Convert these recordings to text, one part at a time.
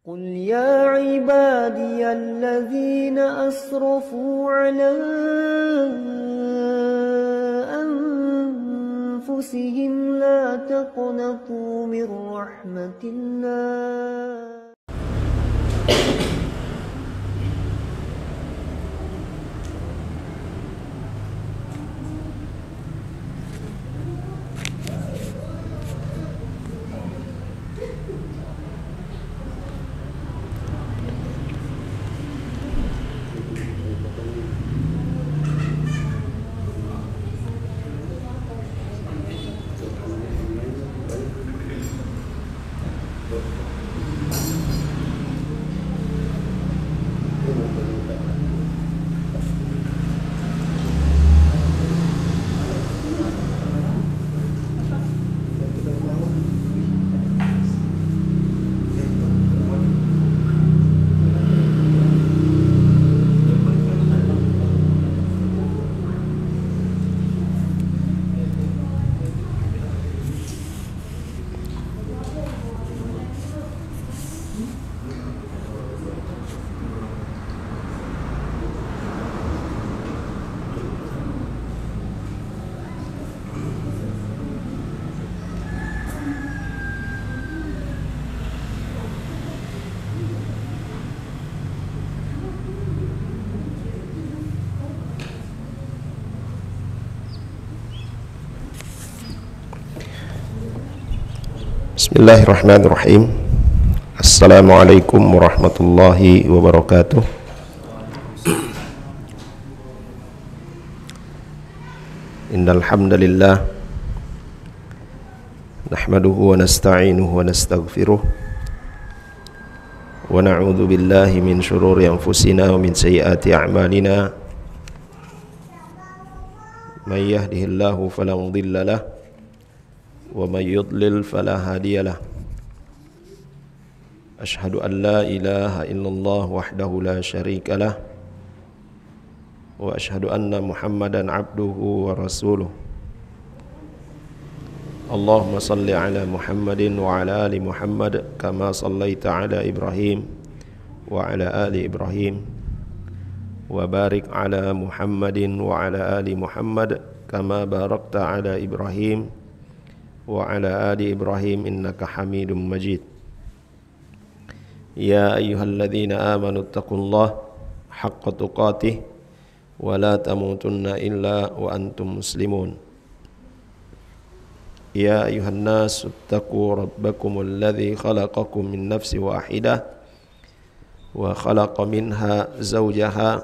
قل يا عبادي الذين أسرفوا على أنفسهم لا تقنطوا من رحمة الله. Bismillahirrahmanirrahim. Assalamualaikum warahmatullahi wabarakatuh. Innal hamdalillah nahmaduhu wa nasta'inuhu wa nastaghfiruh wa na'udzu billahi min shururi anfusina wa min sayyiati a'malina. May yahdihillahu fala mudilla lahu wa may yudlil fala hadiyalah. Ashhadu an la ilaha illallah wahdahu la syarikalah wa ashhadu anna Muhammadan abduhu wa rasuluh. Allahumma salli ala Muhammadin wa ala ali Muhammad kama sallaita ala Ibrahim wa ala ali Ibrahim wa barik ala Muhammadin wa ala ali Muhammad kama barakta ala Ibrahim wa ala ali Ibrahim innaka Hamidum Majid. Ya ayyuhalladzina amanu taqullaha haqqa tuqatih wa la tamutunna illa wa antum muslimun. Ya ayyuhan nas ittaqu rabbakumul ladzi khalaqakum min nafsin wahidah wa khalaqa minha zawjaha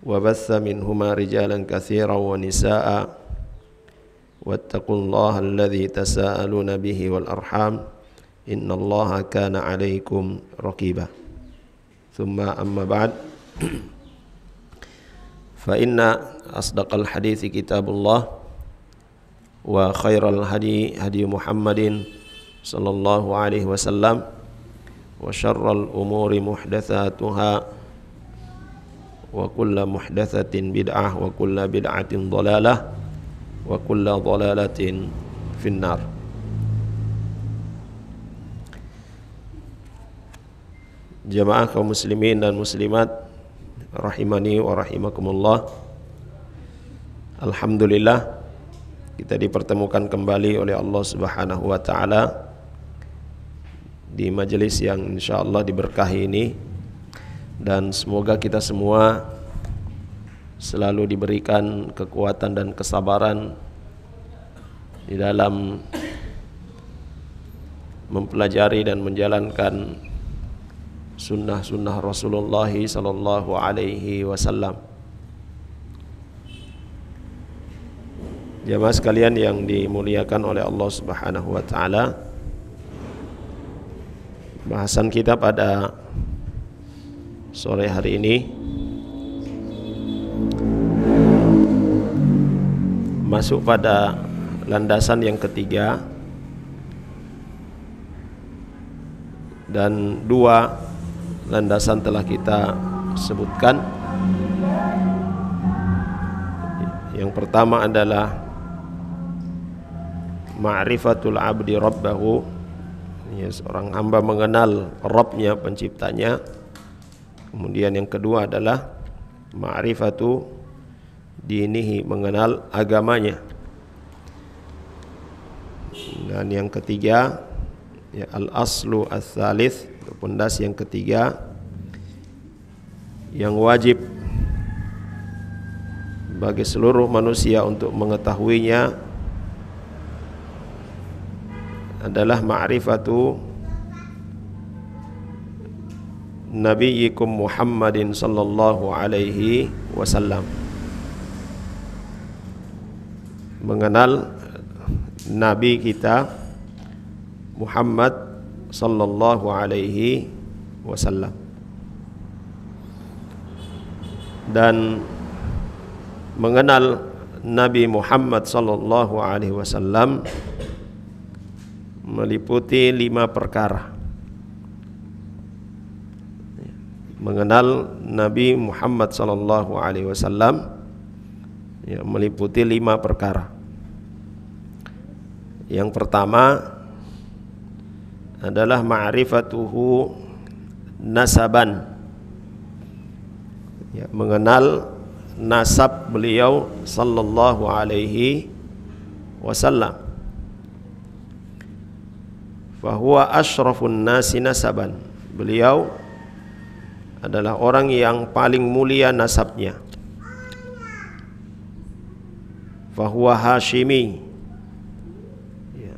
wa batha minhuma rijalan katsiran wa nisaa'a wattaqullaha alladzi tasaaluna bihi wal arham innallaha kana 'alaikum raqiba. Tsumma amma ba'd. Fa inna asdaqal hadithi kitabullah wa khairal hadi hadi Muhammadin sallallahu alaihi wasallam wa syarral umuri muhdatsatuha wa kullu muhdatsatin bid'ah wa kullu bid'atin dhalalah wa kullu dhalalatin finnar. Jamaah kaum muslimin dan muslimat rahimani wa rahimakumullah. Alhamdulillah kita dipertemukan kembali oleh Allah Subhanahu wa taala di majelis yang insyaallah diberkahi ini, dan semoga kita semua selalu diberikan kekuatan dan kesabaran di dalam mempelajari dan menjalankan sunnah-sunnah Rasulullah sallallahu alaihi wasallam. Jamaah sekalian yang dimuliakan oleh Allah Subhanahu wa taala, bahasan kita pada sore hari ini masuk pada landasan yang ketiga, dan dua landasan telah kita sebutkan. Yang pertama adalah ma'rifatul abdi rabbahu Ya, seorang hamba mengenal Rabbnya, penciptanya. Kemudian yang kedua adalah ma'rifatu dinihi, mengenal agamanya. Dan yang ketiga, ya, al-aslu ats-tsalits, pondasi yang ketiga yang wajib bagi seluruh manusia untuk mengetahuinya adalah ma'rifatu nabiyyikum Muhammadin sallallahu alaihi wasallam, mengenal nabi kita Muhammad sallallahu alaihi wasallam. Dan mengenal Nabi Muhammad sallallahu alaihi wasallam meliputi 5 perkara. Mengenal Nabi Muhammad sallallahu alaihi wasallam ya, meliputi 5 perkara. Yang pertama adalah ma'rifatuhu nasaban, ya, mengenal nasab beliau sallallahu alaihi wasallam. Fahuwa asyrafun nasi nasaban, beliau adalah orang yang paling mulia nasabnya. Fahuwa Hashimi, ya,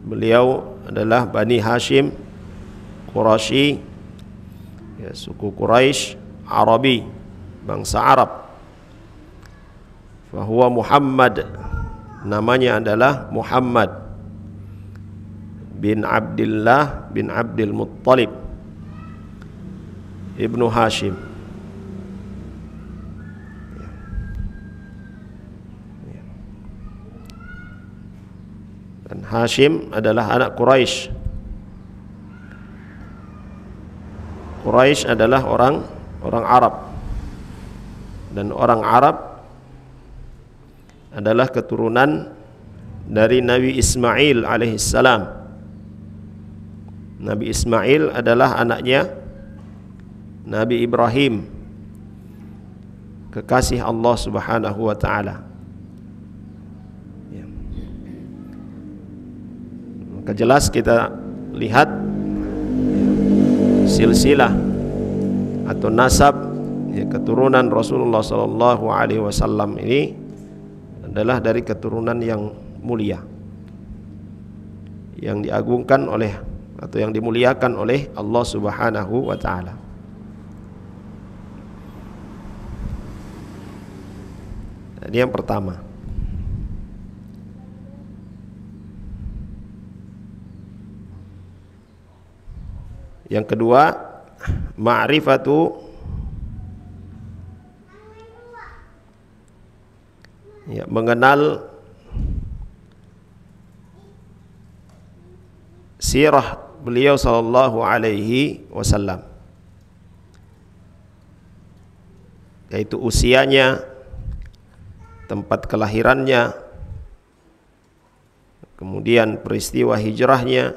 beliau adalah Bani Hashim Quraisy, ya, suku Quraisy Arabi, bangsa Arab. Fahuwa Muhammad, namanya adalah Muhammad bin Abdullah bin Abdul Muttalib ibnu Hashim. Dan Hashim adalah anak Quraisy. Quraisy adalah orang Arab, dan orang Arab adalah keturunan dari Nabi Ismail alaihissalam. Nabi Ismail adalah anaknya Nabi Ibrahim, kekasih Allah Subhanahu wa taala. Ya. Maka jelas kita lihat silsilah atau nasab, ya, keturunan Rasulullah sallallahu alaihi wasallam ini adalah dari keturunan yang mulia, yang diagungkan oleh atau yang dimuliakan oleh Allah Subhanahu wa taala. Ini yang pertama. Yang kedua, ma'rifatu, ya, mengenal sirah beliau sallallahu alaihi wasallam, yaitu usianya, tempat kelahirannya, kemudian peristiwa hijrahnya,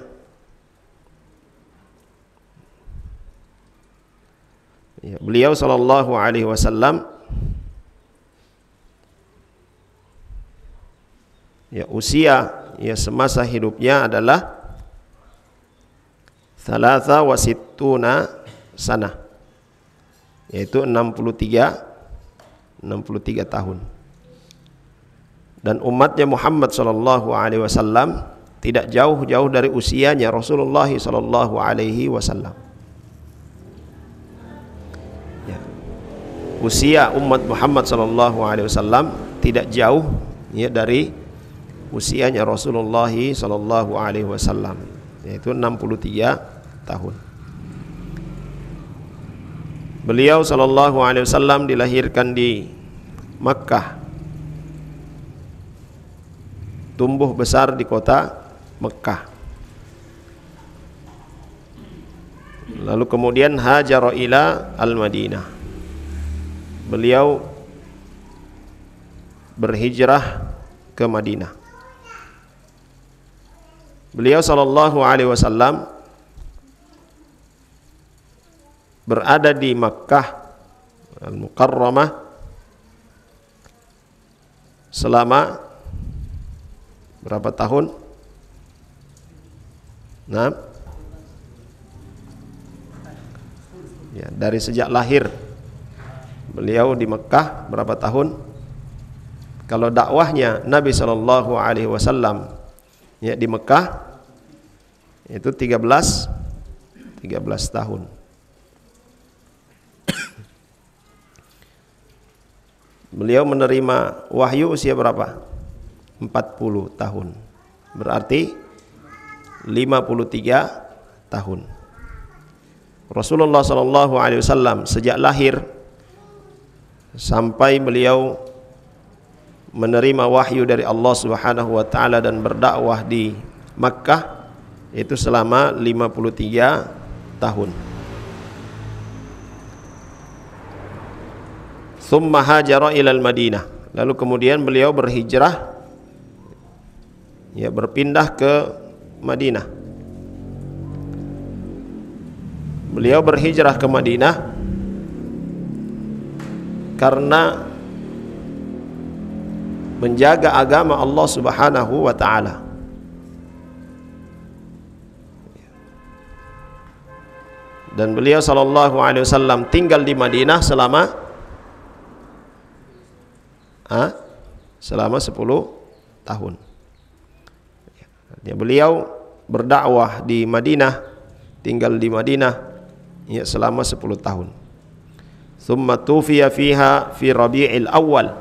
ya, beliau sallallahu alaihi wasallam, ya, usia, ya, semasa hidupnya adalah 63 sana, yaitu 63 tahun. Dan umatnya Muhammad sallallahu alaihi wasallam tidak jauh-jauh dari usianya Rasulullah sallallahu alaihi wasallam. Ya. Usia umat Muhammad sallallahu alaihi wasallam tidak jauh, ya, dari usianya Rasulullah sallallahu alaihi wasallam, yaitu 63 tahun. Beliau sallallahu alaihi wasallam dilahirkan di Makkah, tumbuh besar di kota Makkah. Lalu kemudian hajara ila al-Madinah. Beliau berhijrah ke Madinah. Beliau sallallahu alaihi wasallam berada di Makkah Al-Mukarramah selama berapa tahun? Nah, ya, dari sejak lahir beliau di Mekah berapa tahun? Kalau dakwahnya Nabi Shallallahu Alaihi Wasallam ya di Mekah itu 13 tahun. Beliau menerima wahyu usia berapa? 40 tahun. Berarti 53 tahun. Rasulullah sallallahu alaihi wasallam sejak lahir sampai beliau menerima wahyu dari Allah Subhanahu wa taala dan berdakwah di Makkah itu selama 53 tahun. Tsumma hajara ilal Madinah. Lalu kemudian beliau berhijrah ya berpindah ke Madinah. Beliau berhijrah ke Madinah karena menjaga agama Allah Subhanahu wa taala. Dan beliau sallallahu alaihi wasallam tinggal di Madinah selama 10 tahun. Ya, beliau berdakwah di Madinah, tinggal di Madinah ya selama 10 tahun. Tsumma tufiya fiha fi Rabi'il Awal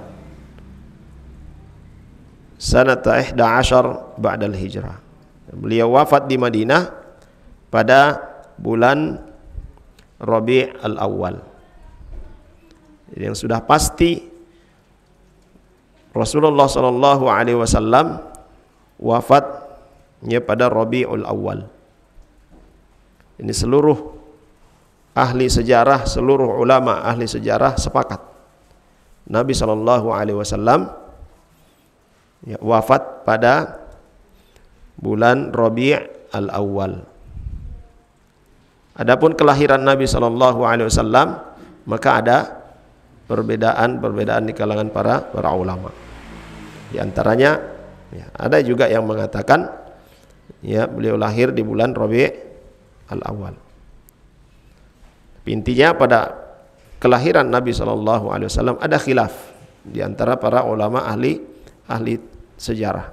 sanata 11 ba'da al-hijrah. Beliau wafat di Madinah pada bulan Rabi' al-Awwal. Jadi yang sudah pasti Rasulullah sallallahu alaihi wasallam wafatnya pada Rabiul Awal. Ini seluruh ahli sejarah, seluruh ulama ahli sejarah sepakat. Nabi sallallahu alaihi wasallam ya, wafat pada bulan Rabiul Awal. Adapun kelahiran Nabi sallallahu alaihi wasallam maka ada perbedaan di kalangan para ulama. Di antaranya ya, ada juga yang mengatakan ya beliau lahir di bulan Rabi' al-Awwal. Intinya pada kelahiran Nabi sallallahu alaihi wasallam ada khilaf di antara para ulama ahli sejarah.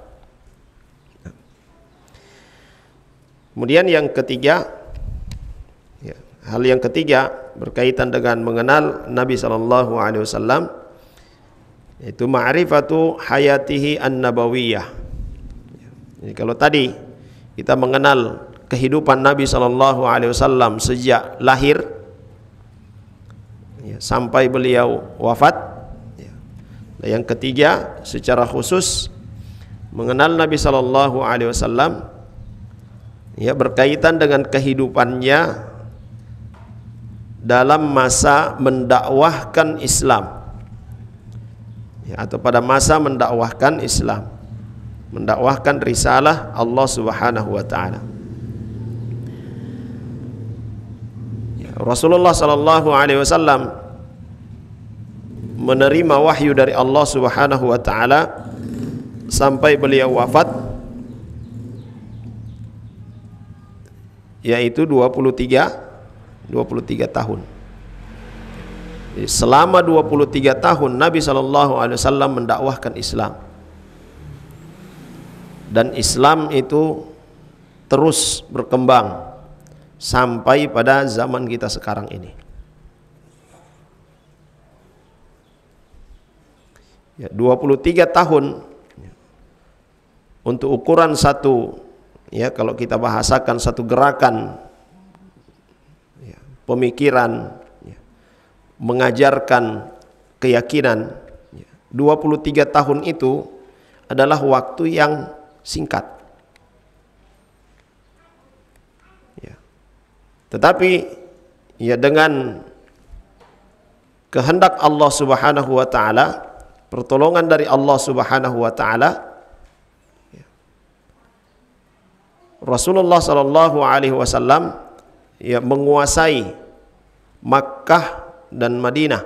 Kemudian yang ketiga ya, hal yang ketiga berkaitan dengan mengenal Nabi sallallahu alaihi wasallam itu ma'rifatu hayatihi an-nabawiyah. Jadi kalau tadi kita mengenal kehidupan Nabi sallallahu alaihi wasallam sejak lahir ya, sampai beliau wafat ya. Nah, yang ketiga secara khusus mengenal Nabi sallallahu alaihi wasallam ya berkaitan dengan kehidupannya dalam masa mendakwahkan Islam ya, atau pada masa mendakwahkan Islam, mendakwahkan risalah Allah Subhanahu wa taala. Ya, Rasulullah sallallahu alaihi wasallam menerima wahyu dari Allah Subhanahu wa taala sampai beliau wafat yaitu 23 tahun. Selama 23 tahun Nabi SAW mendakwahkan Islam. Dan Islam itu terus berkembang sampai pada zaman kita sekarang ini. Ya, 23 tahun untuk ukuran satu ya kalau kita bahasakan satu gerakan ya, pemikiran mengajarkan keyakinan 23 tahun itu adalah waktu yang singkat ya. Tetapi ya dengan kehendak Allah Subhanahu wa taala, pertolongan dari Allah Subhanahu wa taala, Rasulullah sallallahu alaihi wasallam ya menguasai Makkah dan Madinah,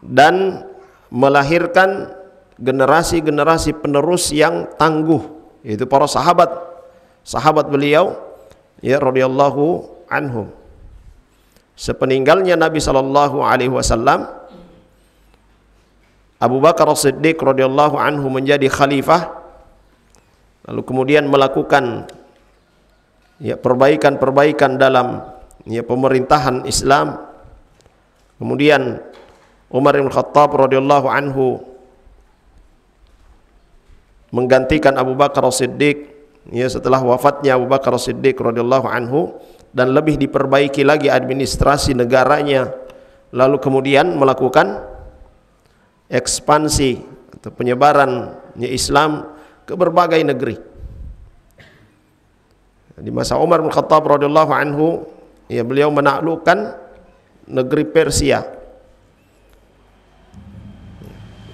dan melahirkan generasi-generasi penerus yang tangguh, yaitu para sahabat beliau ya radhiyallahu anhum. Sepeninggalnya Nabi sallallahu alaihi wasallam, Abu Bakar As-Siddiq radhiyallahu anhu menjadi khalifah, lalu kemudian melakukan ya perbaikan dalam ya pemerintahan Islam. Kemudian Umar bin Khattab radhiyallahu anhu menggantikan Abu Bakar As-Siddiq ya setelah wafatnya Abu Bakar As-Siddiq radhiyallahu anhu, dan lebih diperbaiki lagi administrasi negaranya, lalu kemudian melakukan ekspansi atau penyebaran Islam ke berbagai negeri. Di masa Umar bin Khattab radhiyallahu anhu ya beliau menaklukkan negeri Persia.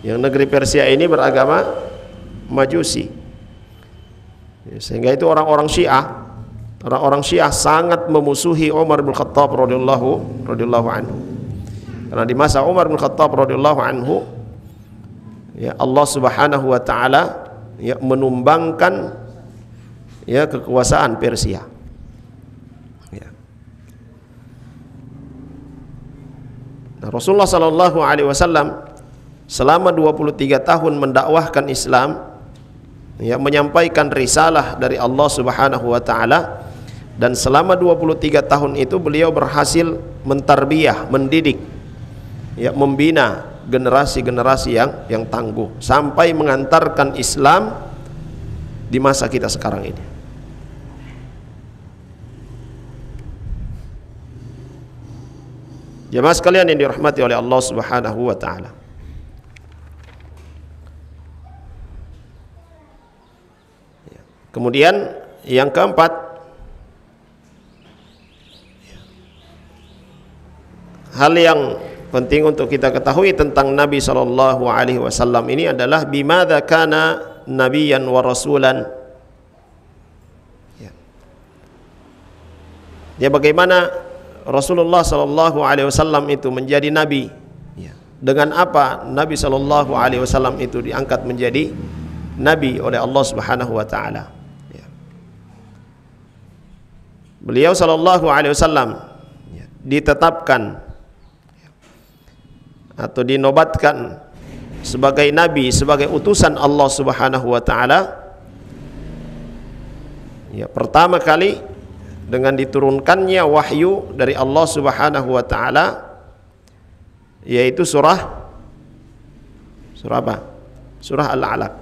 Yang negeri Persia ini beragama Majusi, sehingga itu orang-orang Syiah sangat memusuhi Umar bin Khattab radhiyallahu anhu. Karena di masa Umar bin Khattab radhiyallahu anhu ya Allah Subhanahu wa taala ya menumbangkan ya kekuasaan Persia. Ya. Nah, Rasulullah sallallahu alaihi wasallam selama 23 tahun mendakwahkan Islam, ya, menyampaikan risalah dari Allah Subhanahu wa taala, dan selama 23 tahun itu beliau berhasil mentarbiyah, mendidik, ya, membina generasi-generasi yang tangguh sampai mengantarkan Islam di masa kita sekarang ini. Jemaah sekalian yang dirahmati oleh Allah Subhanahu wa taala. Kemudian yang keempat, hal yang penting untuk kita ketahui tentang Nabi sallallahu alaihi wasallam ini adalah bimadza kana nabiyyan wa rasulan. Ya, bagaimana Rasulullah sallallahu alaihi wasallam itu menjadi nabi. Ya. Dengan apa Nabi sallallahu alaihi wasallam itu diangkat menjadi nabi oleh Allah Subhanahu wa taala. Beliau sallallahu alaihi wasallam ditetapkan atau dinobatkan sebagai nabi, sebagai utusan Allah Subhanahu wa taala. Ya, pertama kali dengan diturunkannya wahyu dari Allah Subhanahu wa taala, yaitu surah apa? Surah Al-Alaq.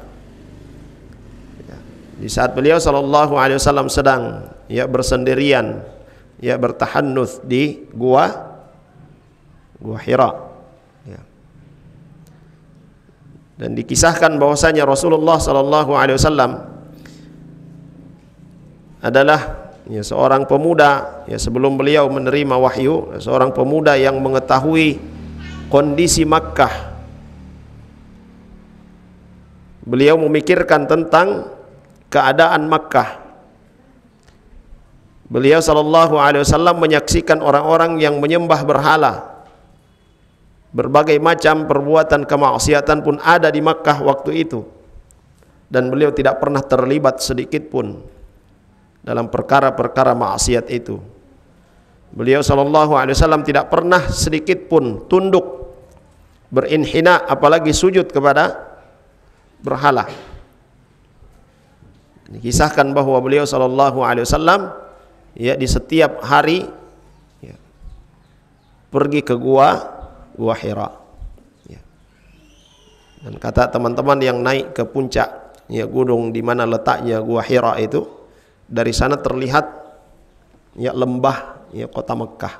Ya, di saat beliau sallallahu alaihi wasallam sedang ya bersendirian, ya bertahannuts di gua Hira, ya. Dan dikisahkan bahwasanya Rasulullah sallallahu alaihi wasallam adalah ya seorang pemuda, ya sebelum beliau menerima wahyu, seorang pemuda yang mengetahui kondisi Makkah. Beliau memikirkan tentang keadaan Makkah. Beliau sallallahu alaihi wasallam menyaksikan orang-orang yang menyembah berhala. Berbagai macam perbuatan kemaksiatan pun ada di Makkah waktu itu. Dan beliau tidak pernah terlibat sedikit pun dalam perkara-perkara maksiat itu. Beliau sallallahu alaihi wasallam tidak pernah sedikit pun tunduk, berinhina, apalagi sujud kepada berhala. Dikisahkan bahwa beliau sallallahu alaihi wasallam ya di setiap hari ya, pergi ke gua Hira, ya. Dan kata teman-teman yang naik ke puncak ya gunung di mana letaknya gua Hira itu, dari sana terlihat ya lembah ya kota Mekah.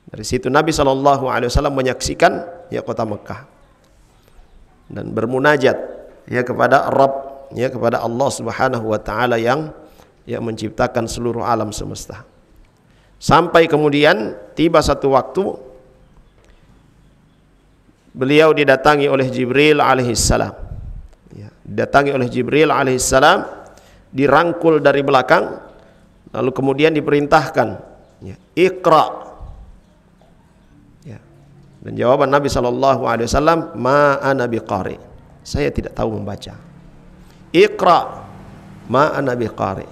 Dari situ Nabi sallallahu alaihi wasallam menyaksikan ya kota Mekah dan bermunajat ya kepada Rabb, ya kepada Allah Subhanahu wa taala yang menciptakan seluruh alam semesta. Sampai kemudian tiba satu waktu beliau didatangi oleh Jibril alaihissalam. Ya, didatangi oleh Jibril alaihissalam, dirangkul dari belakang, Lalu kemudian diperintahkan, ya, Iqra. Ya. Dan jawaban Nabi SAW, ma ana biqari. Saya tidak tahu membaca. Iqra, ma ana biqari.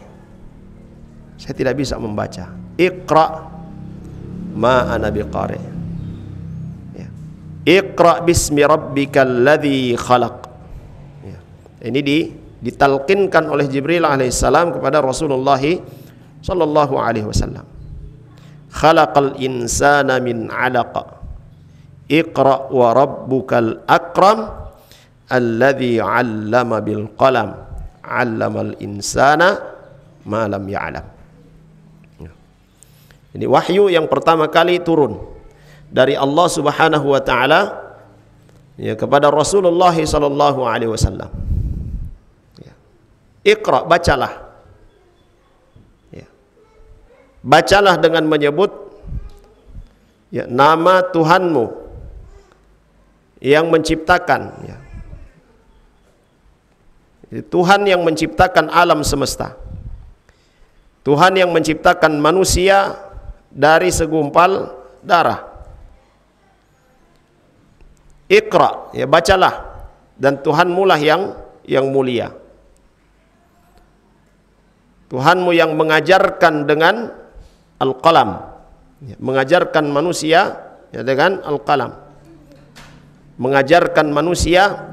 Saya tidak bisa membaca. Iqra, ma ana biqari. Ya. Iqra bismi rabbikal ladzi khalaq. Ya. Ini ditalqinkan oleh Jibril alaihissalam kepada Rasulullah sallallahu alaihi wasallam. Khalaqal insana min 'alaq. Iqra wa rabbukal akram alladzi 'allama bil qalam. 'Allamal insana ma lam ya'lam. Ini wahyu yang pertama kali turun dari Allah Subhanahu wa taala, ya, kepada Rasulullah sallallahu alaihi wasallam. Ya. Iqra, bacalah. Ya. Bacalah dengan menyebut, ya, nama Tuhanmu yang menciptakan, ya. Tuhan yang menciptakan alam semesta. Tuhan yang menciptakan manusia dari segumpal darah. Iqra, ya, bacalah, dan Tuhanmu lah yang mulia. Tuhanmu yang mengajarkan dengan al-qalam, ya, mengajarkan manusia, ya, dengan al-qalam, mengajarkan manusia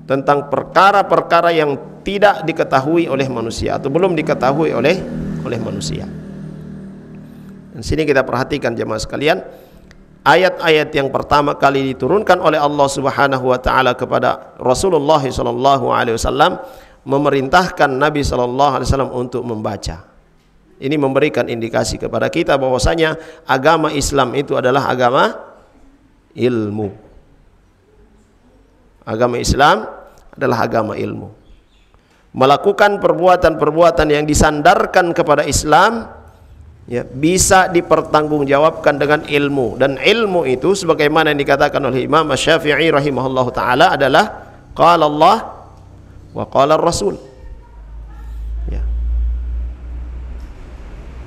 tentang perkara-perkara yang tidak diketahui oleh manusia atau belum diketahui oleh manusia. Dan sini kita perhatikan jemaah sekalian, ayat-ayat yang pertama kali diturunkan oleh Allah Subhanahu wa taala kepada Rasulullah sallallahu alaihi wasallam memerintahkan Nabi sallallahu alaihi wasallam untuk membaca. Ini memberikan indikasi kepada kita bahwasanya agama Islam itu adalah agama ilmu. Agama Islam adalah agama ilmu. Melakukan perbuatan-perbuatan yang disandarkan kepada Islam, ya, bisa dipertanggungjawabkan dengan ilmu, dan ilmu itu sebagaimana yang dikatakan oleh Imam Asy-Syafi'i rahimahullahu taala adalah qala Allah wa qala Rasul. Ya.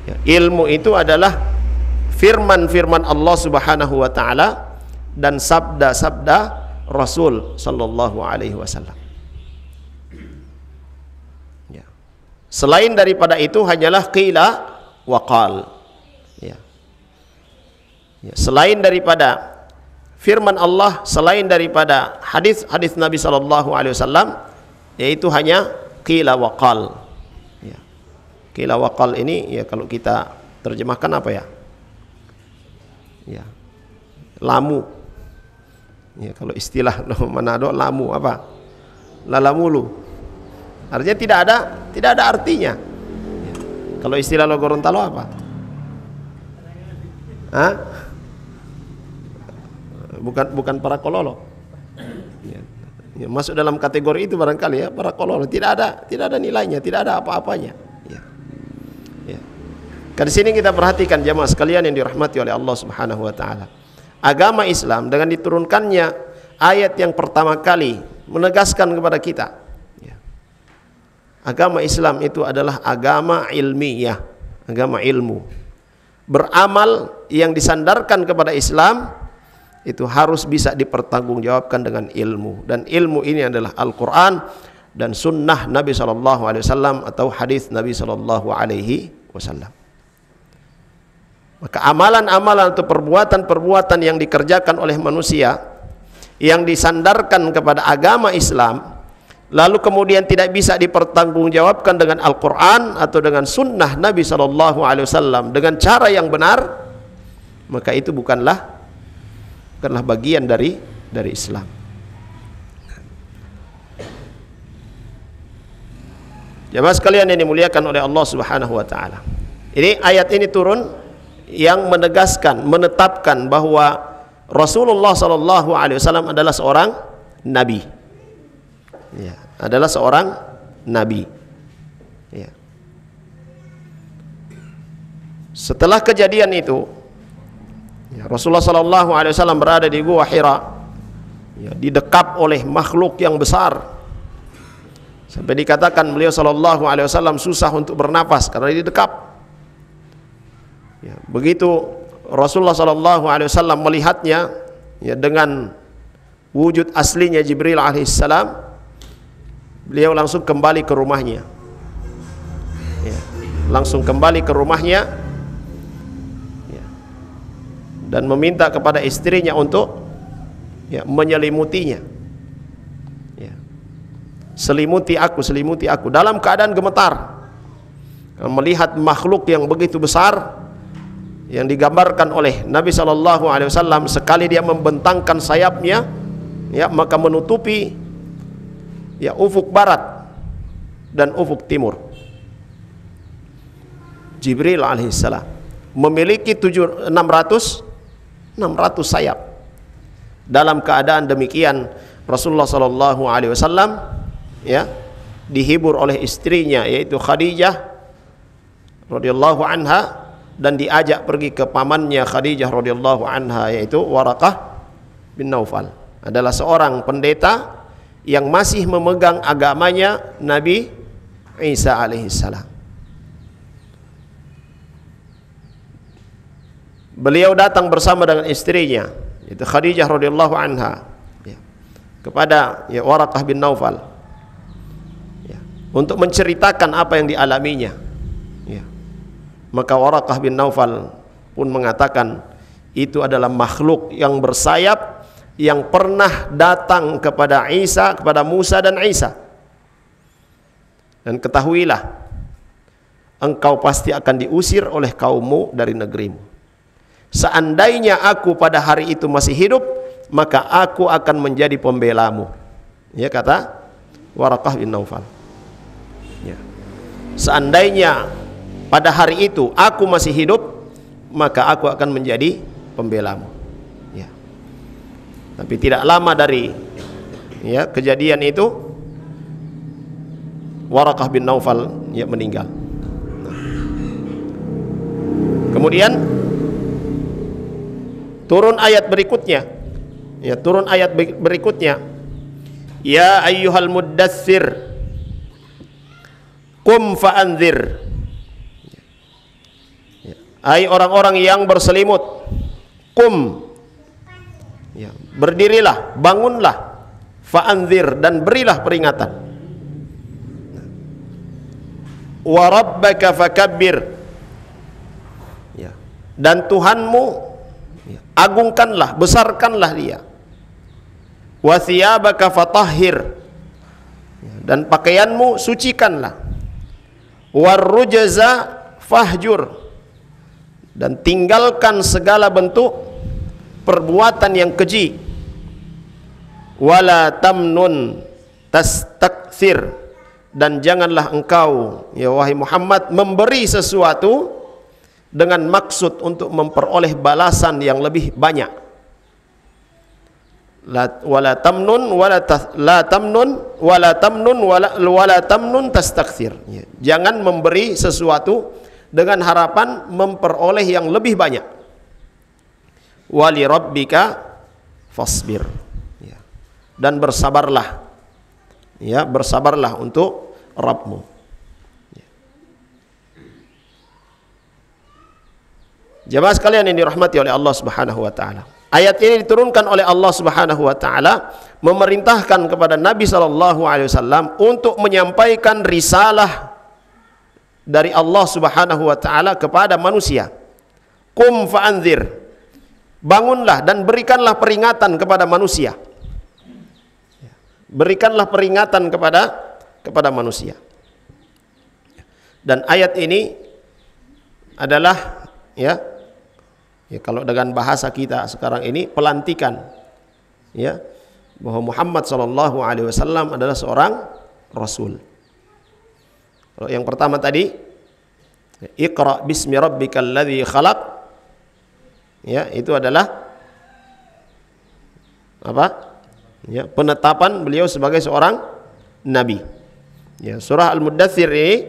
Ya, ilmu itu adalah firman-firman Allah Subhanahu wa taala dan sabda-sabda Rasul sallallahu alaihi wasallam. Ya. Selain daripada itu hanyalah qila waqal. Ya. Ya. Selain daripada firman Allah, selain daripada hadis-hadis Nabi sallallahu alaihi wasallam, yaitu hanya qila waqal. Ya. Qila waqal ini, ya, kalau kita terjemahkan apa ya? Ya. Lamu. Ya, kalau istilah Manado lamu apa? Lalamulu. Artinya tidak ada artinya. Ya. Kalau istilah lo Gorontalo apa? Hah? Bukan para kololo. Ya. Ya, masuk dalam kategori itu barangkali, ya, para kololo. Tidak ada nilainya, tidak ada apa-apanya. Ya. Ya. Di sini kita perhatikan jemaah sekalian yang dirahmati oleh Allah Subhanahu wa taala. Agama Islam dengan diturunkannya ayat yang pertama kali menegaskan kepada kita, ya, agama Islam itu adalah agama ilmiah, agama ilmu. Beramal yang disandarkan kepada Islam itu harus bisa dipertanggungjawabkan dengan ilmu, dan ilmu ini adalah Al-Quran dan sunnah Nabi SAW atau hadis Nabi SAW. Maka amalan-amalan atau perbuatan-perbuatan yang dikerjakan oleh manusia yang disandarkan kepada agama Islam, lalu kemudian tidak bisa dipertanggungjawabkan dengan Al-Quran atau dengan sunnah Nabi SAW dengan cara yang benar, maka itu bukanlah bagian dari Islam. Jemaah sekalian yang dimuliakan oleh Allah Subhanahu wa taala. Ini ayat ini turun yang menegaskan, menetapkan bahwa Rasulullah sallallahu alaihi wasallam adalah seorang nabi. Ya, adalah seorang nabi. Ya. Setelah kejadian itu, ya, Rasulullah sallallahu alaihi wasallam berada di Gua Hira, ya, didekap oleh makhluk yang besar. Sampai dikatakan beliau sallallahu alaihi wasallam susah untuk bernapas karena didekap. Ya, begitu Rasulullah SAW melihatnya, ya, dengan wujud aslinya Jibril alaihissalam, beliau langsung kembali ke rumahnya. Ya, langsung kembali ke rumahnya, ya, dan meminta kepada istrinya untuk, ya, menyelimutinya. Ya. Selimuti aku dalam keadaan gemetar melihat makhluk yang begitu besar yang digambarkan oleh Nabi SAW. Sekali dia membentangkan sayapnya, ya, maka menutupi, ya, ufuk barat dan ufuk timur. Jibril alaihissalam memiliki 600 sayap. Dalam keadaan demikian Rasulullah SAW, ya, dihibur oleh istrinya yaitu Khadijah radhiyallahu anha, dan diajak pergi ke pamannya Khadijah radhiyallahu anha yaitu Waraqah bin Naufal. Adalah seorang pendeta yang masih memegang agamanya Nabi Isa alaihissalam. Beliau datang bersama dengan istrinya yaitu Khadijah radhiyallahu anha, ya, kepada, ya, Waraqah bin Naufal, ya, untuk menceritakan apa yang dialaminya. Ya. Maka Waraqah bin Naufal pun mengatakan itu adalah makhluk yang bersayap yang pernah datang kepada Isa, kepada Musa dan Isa. Dan ketahuilah, engkau pasti akan diusir oleh kaummu dari negerimu. Seandainya aku pada hari itu masih hidup, maka aku akan menjadi pembelamu. Ya, kata Waraqah bin Naufal. Ya. Seandainya pada hari itu aku masih hidup, maka aku akan menjadi pembelamu. Ya. Tapi tidak lama dari, ya, kejadian itu, Waraqah bin Naufal, ya, meninggal. Nah. Kemudian turun ayat berikutnya, ya, turun ayat berikutnya, ya ayyuhal muddatsir qum fa'anzir. Hai orang-orang yang berselimut, kum, ya, berdirilah, bangunlah, fa'anzir, dan berilah peringatan. Wa rabbaka fakabbir, ya, dan Tuhanmu, ya, agungkanlah, besarkanlah dia. Wa thiyabaka fatahhir, ya, dan pakaianmu sucikanlah. War rujza fahjur, dan tinggalkan segala bentuk perbuatan yang keji. Wala tamnun tastakthir, dan janganlah engkau, ya wahai Muhammad, memberi sesuatu dengan maksud untuk memperoleh balasan yang lebih banyak. Wala tamnun tastakthir. Jangan memberi sesuatu dengan harapan memperoleh yang lebih banyak. Wali rabbika fasbir, ya, dan bersabarlah, ya, bersabarlah untuk Rabbmu. Ya. Jemaah sekalian yang dirahmati oleh Allah Subhanahu wa taala. Ayat ini diturunkan oleh Allah Subhanahu wa taala memerintahkan kepada Nabi sallallahu alaihi wasallam untuk menyampaikan risalah dari Allah Subhanahu wa taala kepada manusia. Qum fa'anzir, bangunlah dan berikanlah peringatan kepada manusia. Berikanlah peringatan kepada manusia. Dan ayat ini adalah, ya, kalau dengan bahasa kita sekarang ini, pelantikan, ya, bahwa Muhammad sallallahu alaihi wasallam adalah seorang rasul. Kalau yang pertama tadi, Iqra bismi rabbikal ladzi khalaq, ya, itu adalah apa? Ya, penetapan beliau sebagai seorang nabi. Ya, surah Al-Muddatsir ini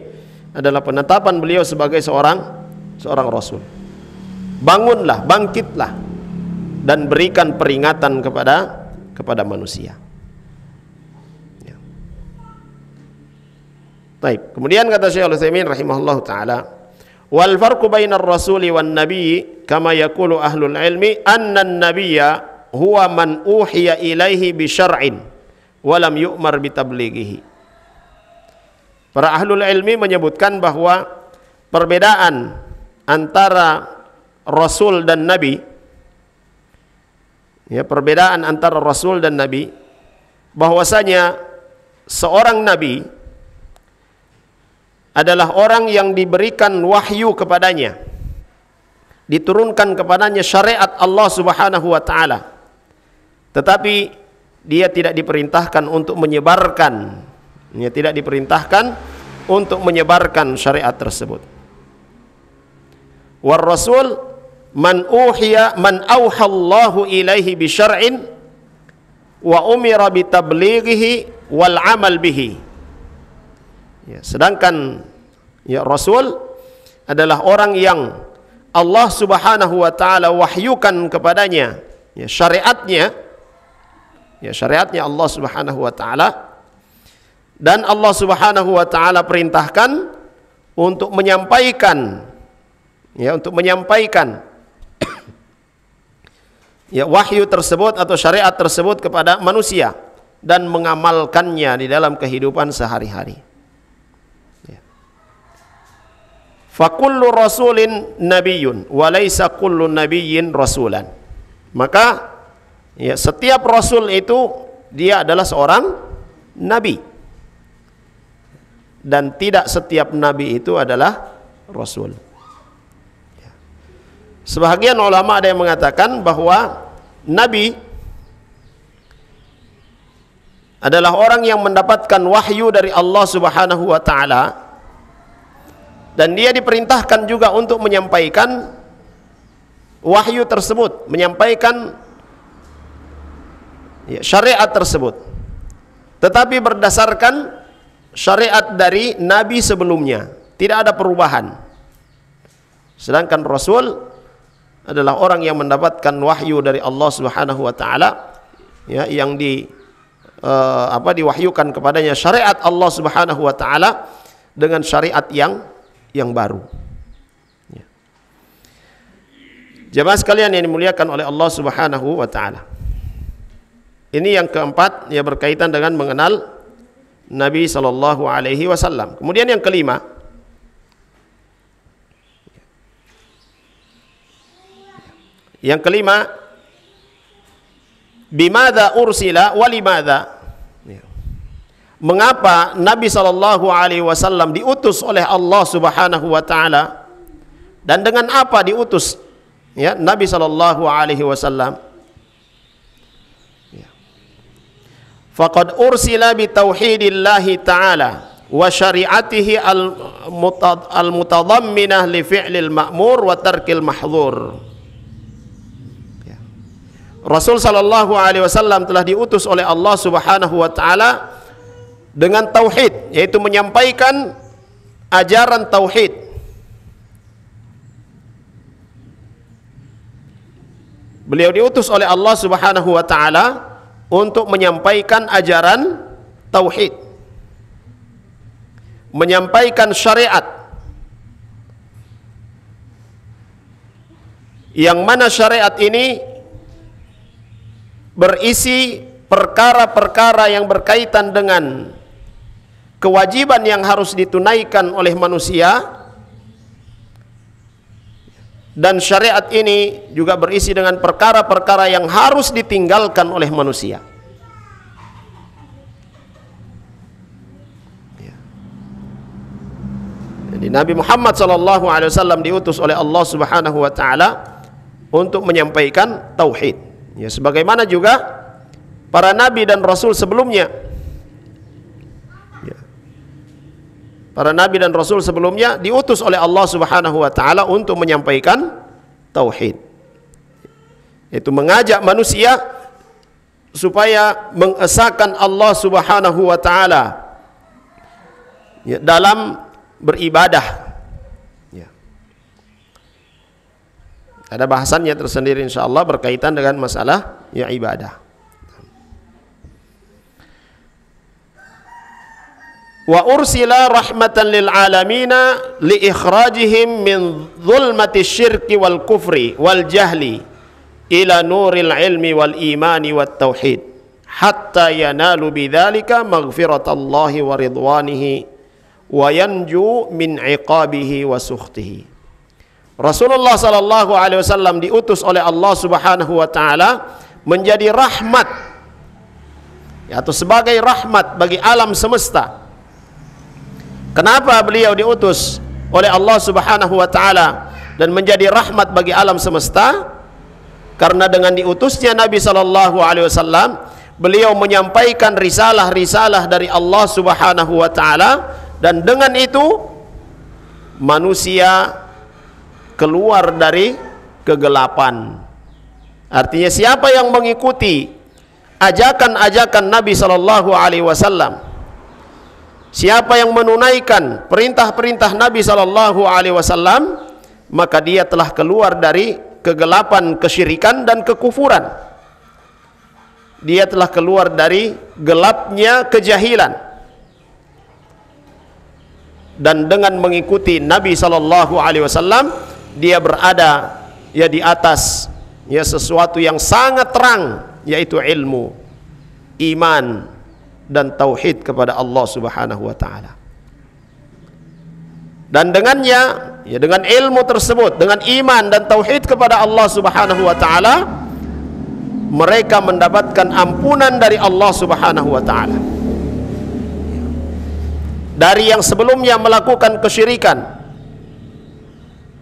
adalah penetapan beliau sebagai seorang rasul. Bangunlah, bangkitlah, dan berikan peringatan kepada manusia. Ya. Baik, kemudian kata Syekh Al-Utsaimin rahimahullah taala, Wal farqu bainar rasuli wan nabiyyi kama yaqulu ahlul ilmi anna an-nabiyya huwa man uhiya ilaihi bi syar'in wa lam yu'mar bi tablighihi. Para ahlul ilmi menyebutkan bahwa perbedaan antara rasul dan nabi, ya, perbedaan antara rasul dan nabi, bahwasanya seorang nabi adalah orang yang diberikan wahyu kepadanya, diturunkan kepadanya syariat Allah Subhanahu wa taala, tetapi dia tidak diperintahkan untuk menyebarkan, dia tidak diperintahkan untuk menyebarkan syariat tersebut. War rasul man auhallahu ilaihi bi syar'in wa umira bi tablighihi wal amal bihi. Ya, sedangkan ya, rasul adalah orang yang Allah Subhanahu wa taala wahyukan kepadanya ya, syariatnya Allah Subhanahu wa taala, dan Allah Subhanahu wa taala perintahkan untuk menyampaikan ya, ya, wahyu tersebut atau syariat tersebut kepada manusia dan mengamalkannya di dalam kehidupan sehari-hari. Fakullu rasulin nabiyyun wa laisa kullu nabiyyin rasulan. Maka ya, setiap rasul itu dia adalah seorang nabi, dan tidak setiap nabi itu adalah rasul. Sebahagian ulama ada yang mengatakan bahwa nabi adalah orang yang mendapatkan wahyu dari Allah Subhanahu wa taala, dan dia diperintahkan juga untuk menyampaikan wahyu tersebut, menyampaikan ya, syariat tersebut, tetapi berdasarkan syariat dari nabi sebelumnya, tidak ada perubahan. Sedangkan rasul adalah orang yang mendapatkan wahyu dari Allah Subhanahu wa taala ya, yang diwahyukan kepadanya syariat Allah Subhanahu wa taala dengan syariat yang baru. Ya. Jemaah sekalian yang dimuliakan oleh Allah Subhanahu wa taala. Ini yang keempat, ya, berkaitan dengan mengenal Nabi sallallahu alaihi wasallam. Kemudian yang kelima, bimadza ursila wa limadza. Mengapa Nabi sallallahu alaihi wasallam diutus oleh Allah Subhanahu wa taala, dan dengan apa diutus ya Nabi sallallahu alaihi wasallam? Faqad ursila bi tauhidillahi ta'ala wa syari'atihi al-mutadamminah li fi'lil ma'mur wa tarkil mahdzur. Rasul sallallahu alaihi wasallam telah diutus oleh Allah Subhanahu wa taala dengan tauhid, yaitu menyampaikan ajaran tauhid. Beliau diutus oleh Allah Subhanahu wa taala untuk menyampaikan ajaran tauhid, menyampaikan syariat, yang mana syariat ini berisi perkara-perkara yang berkaitan dengan kewajiban yang harus ditunaikan oleh manusia, dan syariat ini juga berisi dengan perkara-perkara yang harus ditinggalkan oleh manusia. Jadi Nabi Muhammad SAW diutus oleh Allah Subhanahu wa taala untuk menyampaikan tauhid. Ya, sebagaimana juga para nabi dan rasul sebelumnya. Para nabi dan rasul sebelumnya diutus oleh Allah Subhanahu wa taala untuk menyampaikan tauhid. Itu mengajak manusia supaya mengesahkan Allah Subhanahu wa taala ya, dalam beribadah. Ya. Ada bahasannya tersendiri insyaallah berkaitan dengan masalah ya ibadah. wa ursila rahmatan lil alamina li ikhrajihim min zulmati syirki wal kufri wal jahli ila nuril ilmi wal imani wat tauhid hatta yanalu bidzalika maghfiratallahi wa ridwanihi wa yanju min iqabihi wa sukhtihi. Rasulullah sallallahu alaihi wasallam diutus oleh Allah Subhanahu wa taala menjadi rahmat, atau sebagai rahmat bagi alam semesta. Kenapa beliau diutus oleh Allah Subhanahu wa taala dan menjadi rahmat bagi alam semesta? Karena dengan diutusnya Nabi sallallahu alaihi wasallam, beliau menyampaikan risalah-risalah dari Allah Subhanahu wa taala, dan dengan itu manusia keluar dari kegelapan. Artinya siapa yang mengikuti ajakan-ajakan Nabi sallallahu alaihi wasallam, siapa yang menunaikan perintah-perintah Nabi sallallahu alaihi wasallam, maka dia telah keluar dari kegelapan kesyirikan dan kekufuran. Dia telah keluar dari gelapnya kejahilan. Dan dengan mengikuti Nabi sallallahu alaihi wasallam, dia berada ya di atas ya sesuatu yang sangat terang, yaitu ilmu, iman dan tauhid kepada Allah Subhanahu wa taala. Dan dengannya, ya dengan ilmu tersebut, dengan iman dan tauhid kepada Allah Subhanahu wa taala, mereka mendapatkan ampunan dari Allah Subhanahu wa taala. Dari yang sebelumnya melakukan kesyirikan,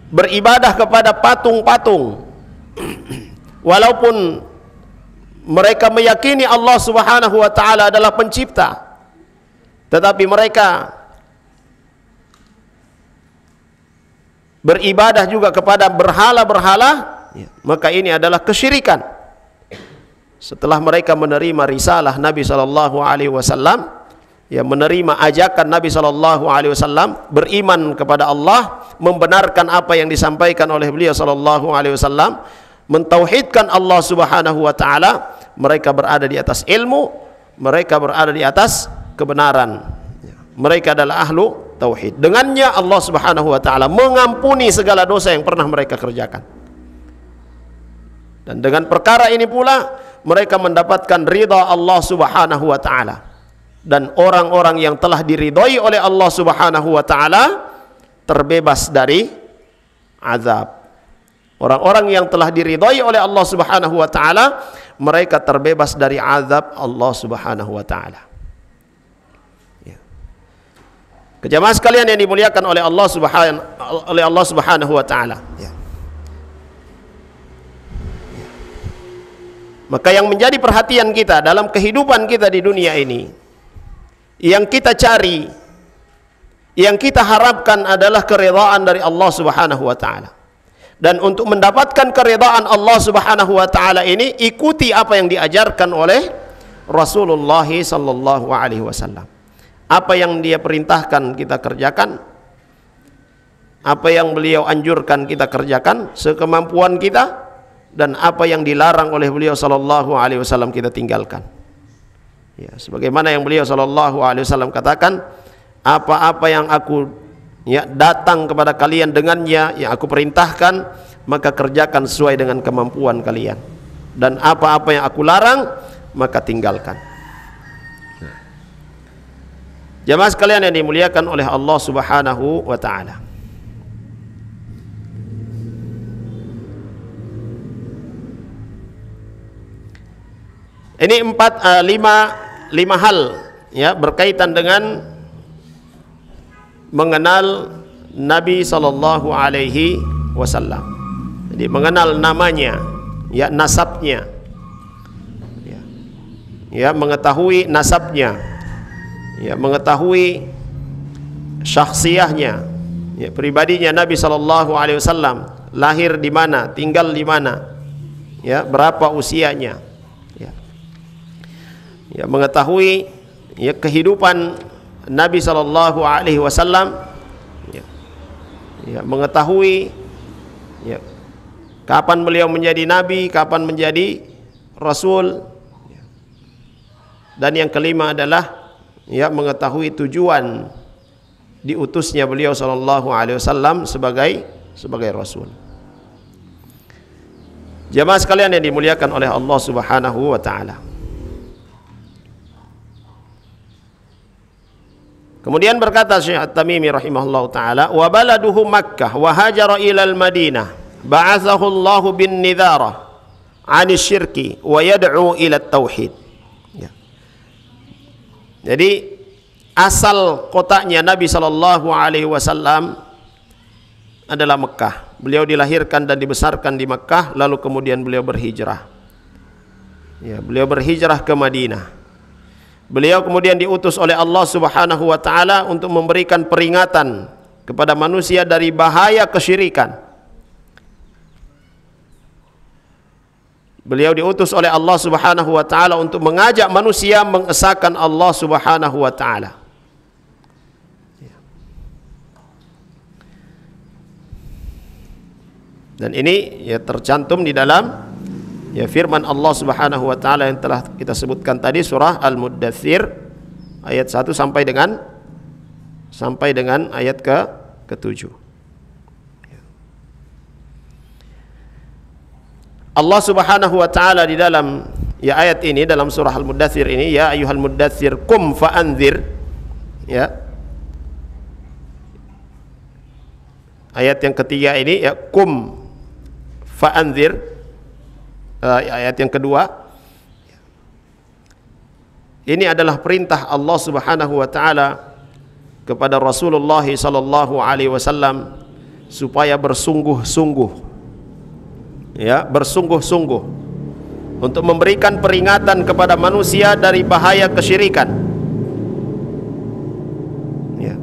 beribadah kepada patung-patung, walaupun mereka meyakini Allah Subhanahu wa taala adalah pencipta, tetapi mereka beribadah juga kepada berhala-berhala, maka ini adalah kesyirikan. Setelah mereka menerima risalah Nabi sallallahu alaihi wasallam, ya menerima ajakan Nabi sallallahu alaihi wasallam, beriman kepada Allah, membenarkan apa yang disampaikan oleh beliau sallallahu alaihi wasallam, mentauhidkan Allah Subhanahu wa taala, mereka berada di atas ilmu, mereka berada di atas kebenaran. Mereka adalah ahlu tauhid. Dengannya Allah Subhanahu wa taala mengampuni segala dosa yang pernah mereka kerjakan. Dan dengan perkara ini pula mereka mendapatkan ridha Allah Subhanahu wa taala. Dan orang-orang yang telah diridhai oleh Allah Subhanahu wa taala terbebas dari azab. Orang-orang yang telah diridhai oleh Allah Subhanahu wa taala, mereka terbebas dari azab Allah Subhanahu wa taala. Ya. Kejamaah sekalian yang dimuliakan oleh Allah Subhanahu wa taala. Ya. Maka yang menjadi perhatian kita dalam kehidupan kita di dunia ini, yang kita cari, yang kita harapkan adalah keridhaan dari Allah Subhanahu wa taala. Dan untuk mendapatkan keridhaan Allah Subhanahu wa taala ini, ikuti apa yang diajarkan oleh Rasulullah sallallahu alaihi wasallam. Apa yang dia perintahkan kita kerjakan, apa yang beliau anjurkan kita kerjakan sekemampuan kita, dan apa yang dilarang oleh beliau sallallahu alaihi wasallam kita tinggalkan. Ya, sebagaimana yang beliau sallallahu alaihi wasallam katakan, apa-apa yang aku datang kepada kalian dengannya, yang aku perintahkan, maka kerjakan sesuai dengan kemampuan kalian, dan apa-apa yang aku larang, maka tinggalkan. Jamaah sekalian yang dimuliakan oleh Allah Subhanahu wa taala, ini lima hal ya berkaitan dengan mengenal Nabi sallallahu alaihi wasallam. Jadi mengenal namanya, ya nasabnya, ya mengetahui nasabnya, ya mengetahui syakhsiyahnya, ya pribadinya Nabi sallallahu alaihi wasallam, lahir di mana, tinggal di mana, ya berapa usianya, ya mengetahui ya kehidupan Nabi sallallahu alaihi wasallam, ya mengetahui ya kapan beliau menjadi nabi, kapan menjadi rasul. Dan yang kelima adalah ya mengetahui tujuan diutusnya beliau sallallahu alaihi wasallam sebagai rasul. Jamaah sekalian yang dimuliakan oleh Allah Subhanahu wa taala. Kemudian berkata Syekh At-Tamimi rahimahullahu taala, wa baladuhu Makkah wa hajara ila al-Madinah, ba'athahu Allah bin nidharah 'ani syirki wa yad'u ila tauhid. Ya. Jadi asal kotanya Nabi sallallahu alaihi wasallam adalah Mekah. Beliau dilahirkan dan dibesarkan di Mekah, lalu kemudian beliau berhijrah. Ya, beliau berhijrah ke Madinah. Beliau kemudian diutus oleh Allah Subhanahu wa taala untuk memberikan peringatan kepada manusia dari bahaya kesyirikan. Beliau diutus oleh Allah Subhanahu wa taala untuk mengajak manusia mengesahkan Allah Subhanahu wa taala. Dan ini ya tercantum di dalam ya firman Allah Subhanahu wa taala yang telah kita sebutkan tadi, surah Al-Muddatsir ayat 1 sampai dengan ayat ke-7. Allah Subhanahu wa taala di dalam ya ayat ini, dalam surah Al-Muddatsir ini, ya ayyuhal muddatsir qum fa'anzir, ya. Ayat yang ketiga ini ya qum fa'anzir, ayat yang kedua ini adalah perintah Allah Subhanahu wa taala kepada Rasulullah sallallahu alaihi wasallam supaya bersungguh-sungguh, ya, bersungguh-sungguh untuk memberikan peringatan kepada manusia dari bahaya kesyirikan. Ya.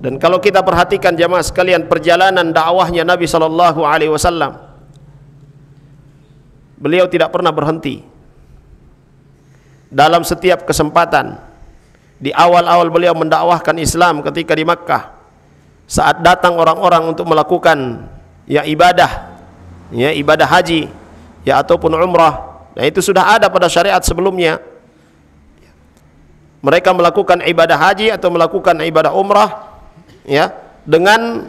Dan kalau kita perhatikan jamaah sekalian perjalanan dakwahnya Nabi sallallahu alaihi wasallam, beliau tidak pernah berhenti. Dalam setiap kesempatan, di awal-awal beliau mendakwahkan Islam ketika di Makkah, saat datang orang-orang untuk melakukan ya ibadah haji ya ataupun umrah, nah itu sudah ada pada syariat sebelumnya. Mereka melakukan ibadah haji atau melakukan ibadah umrah ya dengan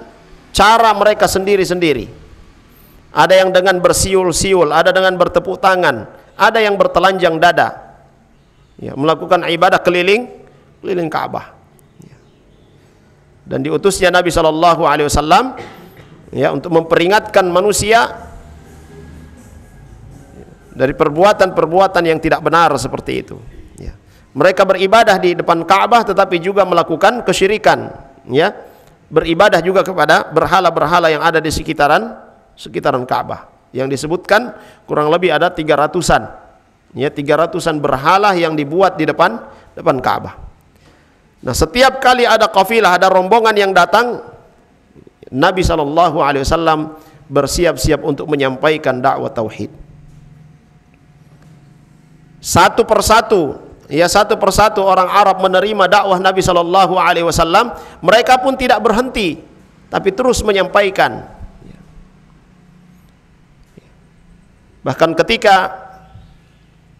cara mereka sendiri-sendiri. Ada yang dengan bersiul-siul, ada dengan bertepuk tangan, ada yang bertelanjang dada, ya, melakukan ibadah keliling Ka'bah. Ya. Dan diutusnya Nabi sallallahu alaihi wasallam ya untuk memperingatkan manusia dari perbuatan-perbuatan yang tidak benar seperti itu. Ya. Mereka beribadah di depan Ka'bah tetapi juga melakukan kesyirikan, ya. Beribadah juga kepada berhala-berhala yang ada di sekitaran Ka'bah, yang disebutkan kurang lebih ada 300-an, ya, 300-an berhala yang dibuat di depan Ka'bah. Nah, setiap kali ada kafilah, ada rombongan yang datang, Nabi sallallahu alaihi wasallam bersiap-siap untuk menyampaikan dakwah tauhid. Satu persatu orang Arab menerima dakwah Nabi sallallahu alaihi wasallam. Mereka pun tidak berhenti, tapi terus menyampaikan. Bahkan ketika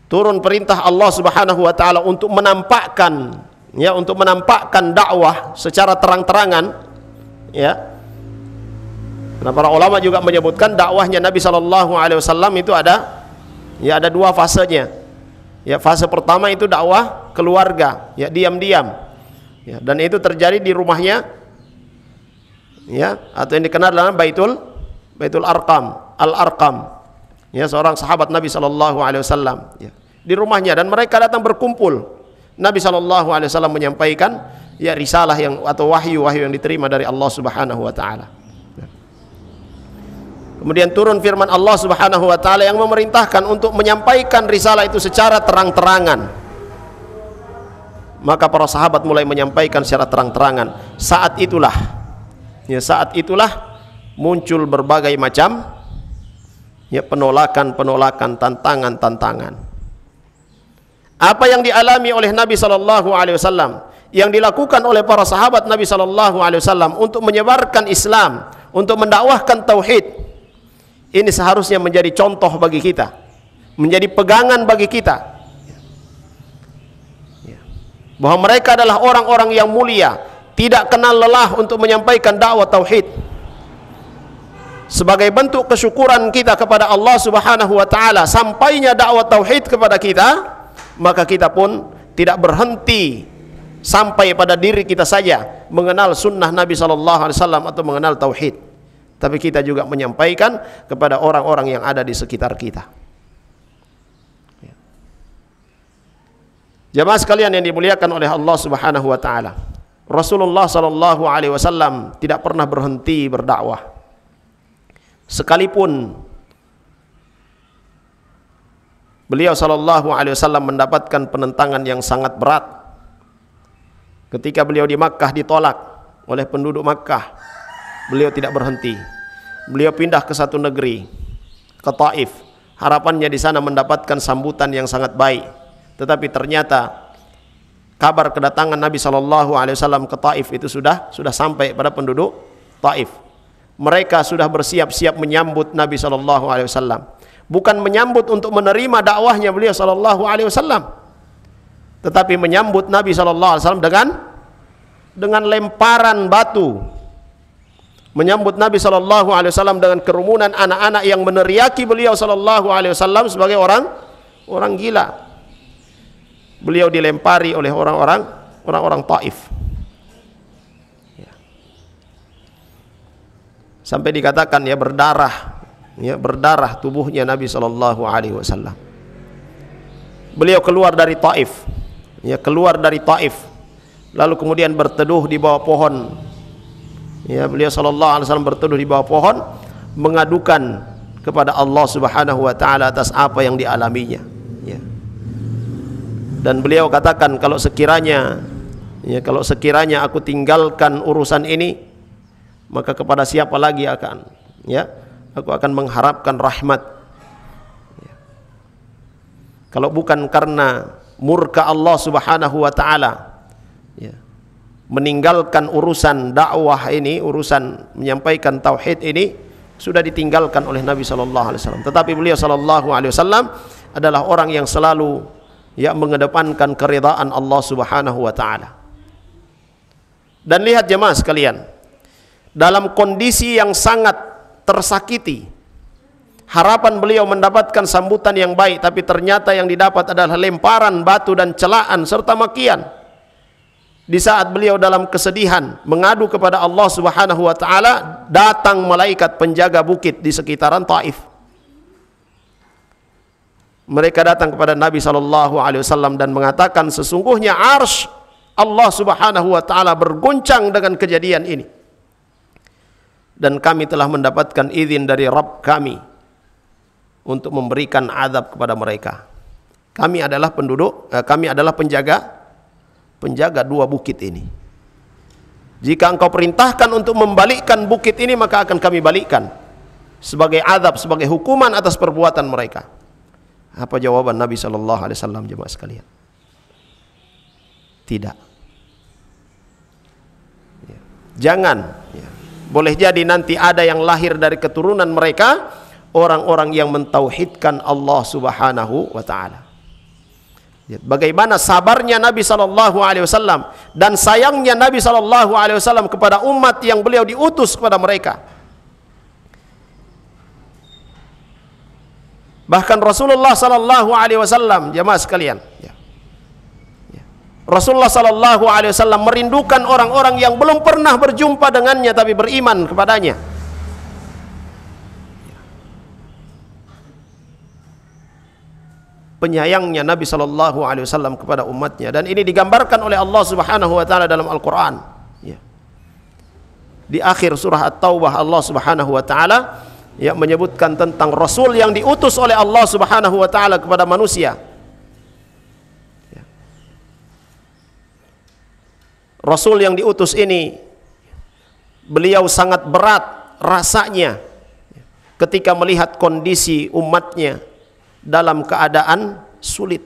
turun perintah Allah Subhanahu wa taala untuk menampakkan dakwah secara terang-terangan, ya. Nah, para ulama juga menyebutkan dakwahnya Nabi sallallahu alaihi wasallam itu ada dua fasenya. Ya, fase pertama itu dakwah keluarga, ya, diam-diam. Ya, dan itu terjadi di rumahnya, ya, atau yang dikenal dalam Baitul Arqam, Al-Arqam. Ya, seorang sahabat Nabi sallallahu alaihi wasallam, ya, di rumahnya, dan mereka datang berkumpul. Nabi sallallahu alaihi wasallam menyampaikan ya risalah atau wahyu yang diterima dari Allah Subhanahu wa taala. Kemudian turun firman Allah Subhanahu wa taala yang memerintahkan untuk menyampaikan risalah itu secara terang-terangan. Maka para sahabat mulai menyampaikan secara terang-terangan. Saat itulah muncul berbagai macam ya penolakan, tantangan. Apa yang dialami oleh Nabi sallallahu alaihi wasallam, yang dilakukan oleh para sahabat Nabi sallallahu alaihi wasallam untuk menyebarkan Islam, untuk mendakwahkan tauhid, ini seharusnya menjadi contoh bagi kita, menjadi pegangan bagi kita. bahwa mereka adalah orang-orang yang mulia, tidak kenal lelah untuk menyampaikan dakwah tauhid. Sebagai bentuk kesyukuran kita kepada Allah Subhanahu wa taala sampainya dakwah tauhid kepada kita, maka kita pun tidak berhenti sampai pada diri kita saja mengenal sunnah Nabi sallallahu alaihi wasallam atau mengenal tauhid, tapi kita juga menyampaikan kepada orang-orang yang ada di sekitar kita. Jamaah sekalian yang dimuliakan oleh Allah Subhanahu wa taala, Rasulullah sallallahu alaihi wasallam tidak pernah berhenti berdakwah. Sekalipun beliau sallallahu alaihi wasallam mendapatkan penentangan yang sangat berat. Ketika beliau di Makkah ditolak oleh penduduk Makkah, beliau tidak berhenti. Beliau pindah ke satu negeri, ke Taif. Harapannya di sana mendapatkan sambutan yang sangat baik. Tetapi ternyata kabar kedatangan Nabi sallallahu alaihi wasallam ke Taif itu sudah sampai pada penduduk Taif. Mereka sudah bersiap-siap menyambut Nabi sallallahu alaihi wasallam. Bukan menyambut untuk menerima dakwahnya beliau sallallahu alaihi wasallam, tetapi menyambut Nabi sallallahu alaihi wasallam dengan lemparan batu. Menyambut Nabi sallallahu alaihi wasallam dengan kerumunan anak-anak yang meneriaki beliau sallallahu alaihi wasallam sebagai orang gila. Beliau dilempari oleh orang-orang Taif. Sampai dikatakan berdarah tubuhnya Nabi sallallahu alaihi wasallam. Beliau keluar dari Taif, lalu kemudian berteduh di bawah pohon. Beliau sallallahu alaihi wasallam berteduh di bawah pohon, mengadukan kepada Allah Subhanahu wa taala atas apa yang dialaminya. Dan beliau katakan, kalau sekiranya aku tinggalkan urusan ini, maka kepada siapa lagi aku akan mengharapkan rahmat. Kalau bukan karena murka Allah Subhanahu wa taala, meninggalkan urusan dakwah ini, urusan menyampaikan tauhid ini sudah ditinggalkan oleh Nabi sallallahu alaihi wasallam. Tetapi beliau sallallahu alaihi wasallam adalah orang yang selalu mengedepankan keridhaan Allah Subhanahu wa taala. Dan lihat jemaah sekalian, dalam kondisi yang sangat tersakiti, harapan beliau mendapatkan sambutan yang baik, tapi ternyata yang didapat adalah lemparan batu dan celaan serta makian. Di saat beliau dalam kesedihan mengadu kepada Allah Subhanahu wa taala, datang malaikat penjaga bukit di sekitaran Taif. Mereka datang kepada Nabi sallallahu alaihi wasallam dan mengatakan, sesungguhnya arsy Allah Subhanahu wa taala berguncang dengan kejadian ini. Dan kami telah mendapatkan izin dari Rabb kami untuk memberikan azab kepada mereka. Kami adalah penjaga dua bukit ini. Jika engkau perintahkan untuk membalikkan bukit ini, maka akan kami balikkan sebagai azab, sebagai hukuman atas perbuatan mereka. Apa jawaban Nabi sallallahu alaihi wasallam jemaah sekalian? Tidak. Jangan. Boleh jadi nanti ada yang lahir dari keturunan mereka, orang-orang yang mentauhidkan Allah Subhanahu wa taala. Bagaimana sabarnya Nabi sallallahu alaihi wasallam dan sayangnya Nabi sallallahu alaihi wasallam kepada umat yang beliau diutus kepada mereka. Bahkan Rasulullah sallallahu alaihi wasallam, jemaah sekalian, Rasulullah sallallahu alaihi wasallam merindukan orang-orang yang belum pernah berjumpa dengannya tapi beriman kepadanya. Penyayangnya Nabi sallallahu alaihi wasallam kepada umatnya, dan ini digambarkan oleh Allah Subhanahu wa taala dalam Al-Qur'an. Di akhir surah At-Taubah, Allah Subhanahu wa taala menyebutkan tentang Rasul yang diutus oleh Allah Subhanahu wa taala kepada manusia. Rasul yang diutus ini, beliau sangat berat rasanya ketika melihat kondisi umatnya dalam keadaan sulit,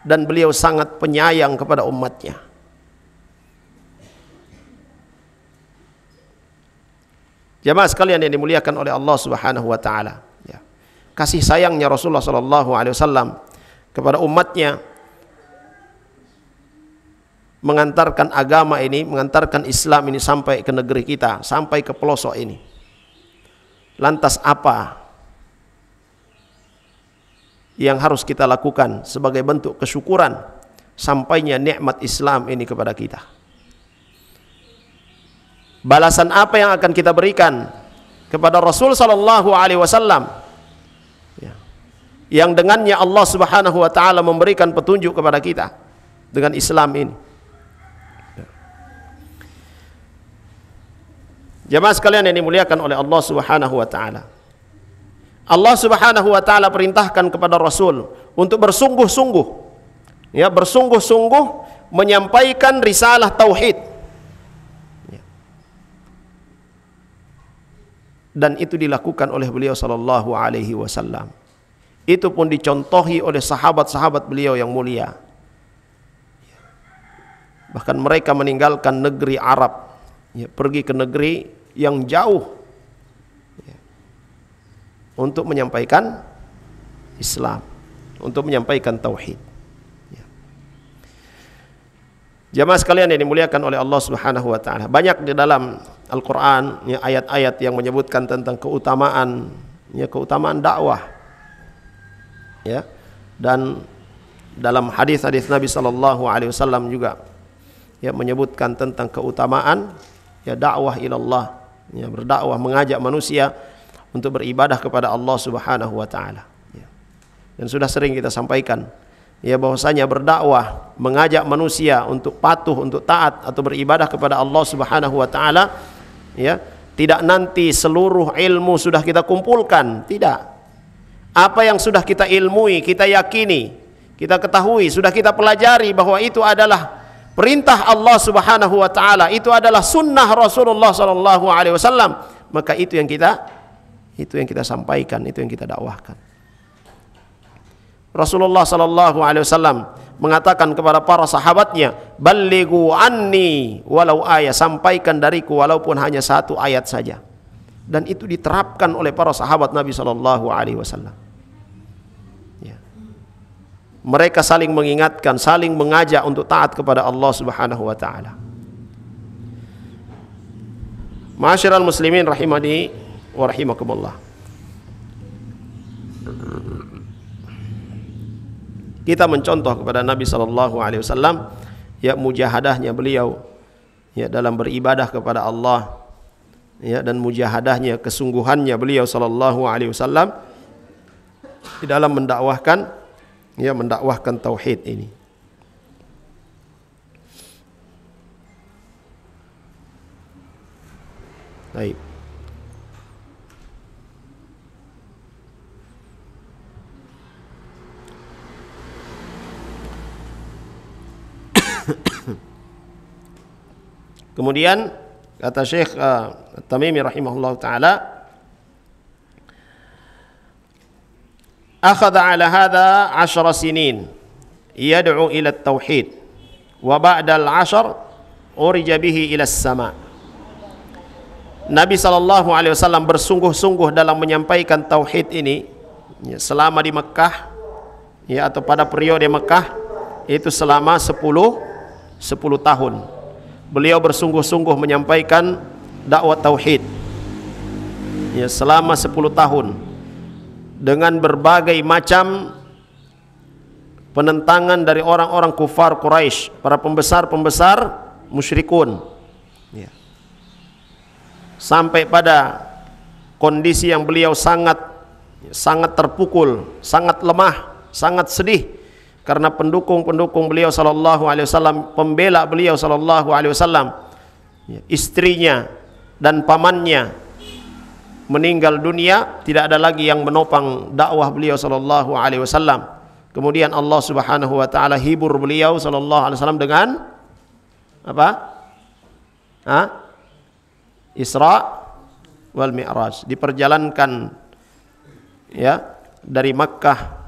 dan beliau sangat penyayang kepada umatnya. Jamaah sekalian yang dimuliakan oleh Allah Subhanahu wa taala, kasih sayangnya Rasulullah sallallahu alaihi wasallam kepada umatnya mengantarkan agama ini, mengantarkan Islam ini sampai ke negeri kita, sampai ke pelosok ini. Lantas apa yang harus kita lakukan sebagai bentuk kesyukuran sampainya nikmat Islam ini kepada kita? Balasan apa yang akan kita berikan kepada Rasul sallallahu alaihi wasallam yang dengannya Allah Subhanahu wa taala memberikan petunjuk kepada kita dengan Islam ini? Jemaah sekalian yang dimuliakan oleh Allah Subhanahu wa taala. Allah Subhanahu wa taala perintahkan kepada Rasul untuk bersungguh-sungguh, ya, bersungguh-sungguh menyampaikan risalah tauhid. Ya. Dan itu dilakukan oleh beliau sallallahu alaihi wasallam. Itu pun dicontohi oleh sahabat-sahabat beliau yang mulia. Bahkan mereka meninggalkan negeri Arab, ya, pergi ke negeri yang jauh, ya, untuk menyampaikan Islam, untuk menyampaikan tauhid. Ya. Jamaah sekalian yang dimuliakan oleh Allah Subhanahu wa taala, banyak di dalam Al-Qur'an, ya, ayat-ayat yang menyebutkan tentang keutamaan, ya, keutamaan dakwah. Ya. Dan dalam hadis-hadis Nabi sallallahu alaihi wasallam juga, ya, menyebutkan tentang keutamaan, ya, dakwah ilallah, ya, berdakwah, mengajak manusia untuk beribadah kepada Allah Subhanahu wa taala. Ya. Dan sudah sering kita sampaikan, ya, bahwasanya berdakwah, mengajak manusia untuk patuh, untuk taat atau beribadah kepada Allah Subhanahu wa taala, ya, tidak nanti seluruh ilmu sudah kita kumpulkan, tidak. Apa yang sudah kita ilmui, kita yakini, kita ketahui, sudah kita pelajari bahwa itu adalah perintah Allah Subhanahu wa taala, itu adalah sunnah Rasulullah sallallahu alaihi wasallam, maka itu yang kita sampaikan, itu yang kita dakwahkan. Rasulullah sallallahu alaihi wasallam mengatakan kepada para sahabatnya, "Ballighu anni walau ayat," sampaikan dariku walaupun hanya satu ayat saja. Dan itu diterapkan oleh para sahabat Nabi sallallahu alaihi wasallam. Mereka saling mengingatkan, saling mengajak untuk taat kepada Allah Subhanahu wa taala. Ma'asyiral muslimin rahimani wa rahimakumullah. Kita mencontoh kepada Nabi sallallahu alaihi wasallam, ya, mujahadahnya beliau, ya, dalam beribadah kepada Allah, ya, dan mujahadahnya, kesungguhannya beliau sallallahu alaihi wasallam di dalam mendakwahkan, ya, mendakwahkan tauhid ini. Baik. Kemudian kata Syekh Tamimi rahimahullah taala, akhadha ala hadha 10 sinin yad'u ila at-tauhid wa ba'da al-'ashr urija bihi ila as-sama'. Nabi sallallahu alaihi wasallam bersungguh-sungguh dalam menyampaikan tauhid ini, ya, selama di Mekah, ya, atau pada periode Mekah itu selama 10 tahun. Beliau bersungguh-sungguh menyampaikan dakwah tauhid, ya, selama 10 tahun. Dengan berbagai macam penentangan dari orang-orang kufar Quraisy, para pembesar-pembesar musyrikun, ya. Sampai pada kondisi yang beliau sangat terpukul, sangat lemah, sangat sedih, karena pendukung-pendukung beliau sallallahu alaihi wasallam, pembela beliau sallallahu alaihi wasallam, ya, istrinya dan pamannya meninggal dunia, tidak ada lagi yang menopang dakwah beliau sallallahu alaihi wasallam. Kemudian Allah Subhanahu wa taala hibur beliau sallallahu alaihi wasallam dengan apa? Isra wal Mi'raj, diperjalankan, ya, dari Makkah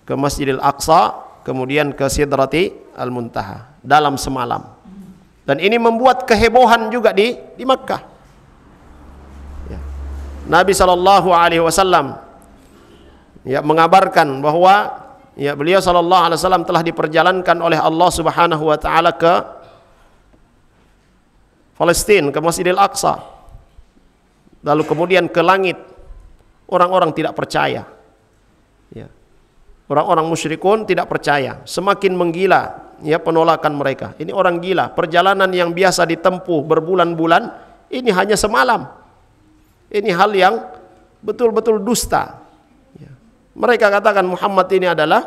ke Masjidil Aqsa, kemudian ke Sidrati Al-Muntaha dalam semalam. Dan ini membuat kehebohan juga di Makkah. Ya. Nabi sallallahu alaihi wasallam, ya, mengabarkan bahwa ya, beliau sallallahu alaihi wasallam telah diperjalankan oleh Allah Subhanahu wa taala ke Palestina, ke Masjidil Aqsa. Lalu kemudian ke langit. Orang-orang tidak percaya. Ya. Orang-orang musyrikun tidak percaya. Semakin menggila ya penolakan mereka. Ini orang gila. Perjalanan yang biasa ditempuh berbulan-bulan, ini hanya semalam. Ini hal yang betul-betul dusta. Ya. Mereka katakan Muhammad ini adalah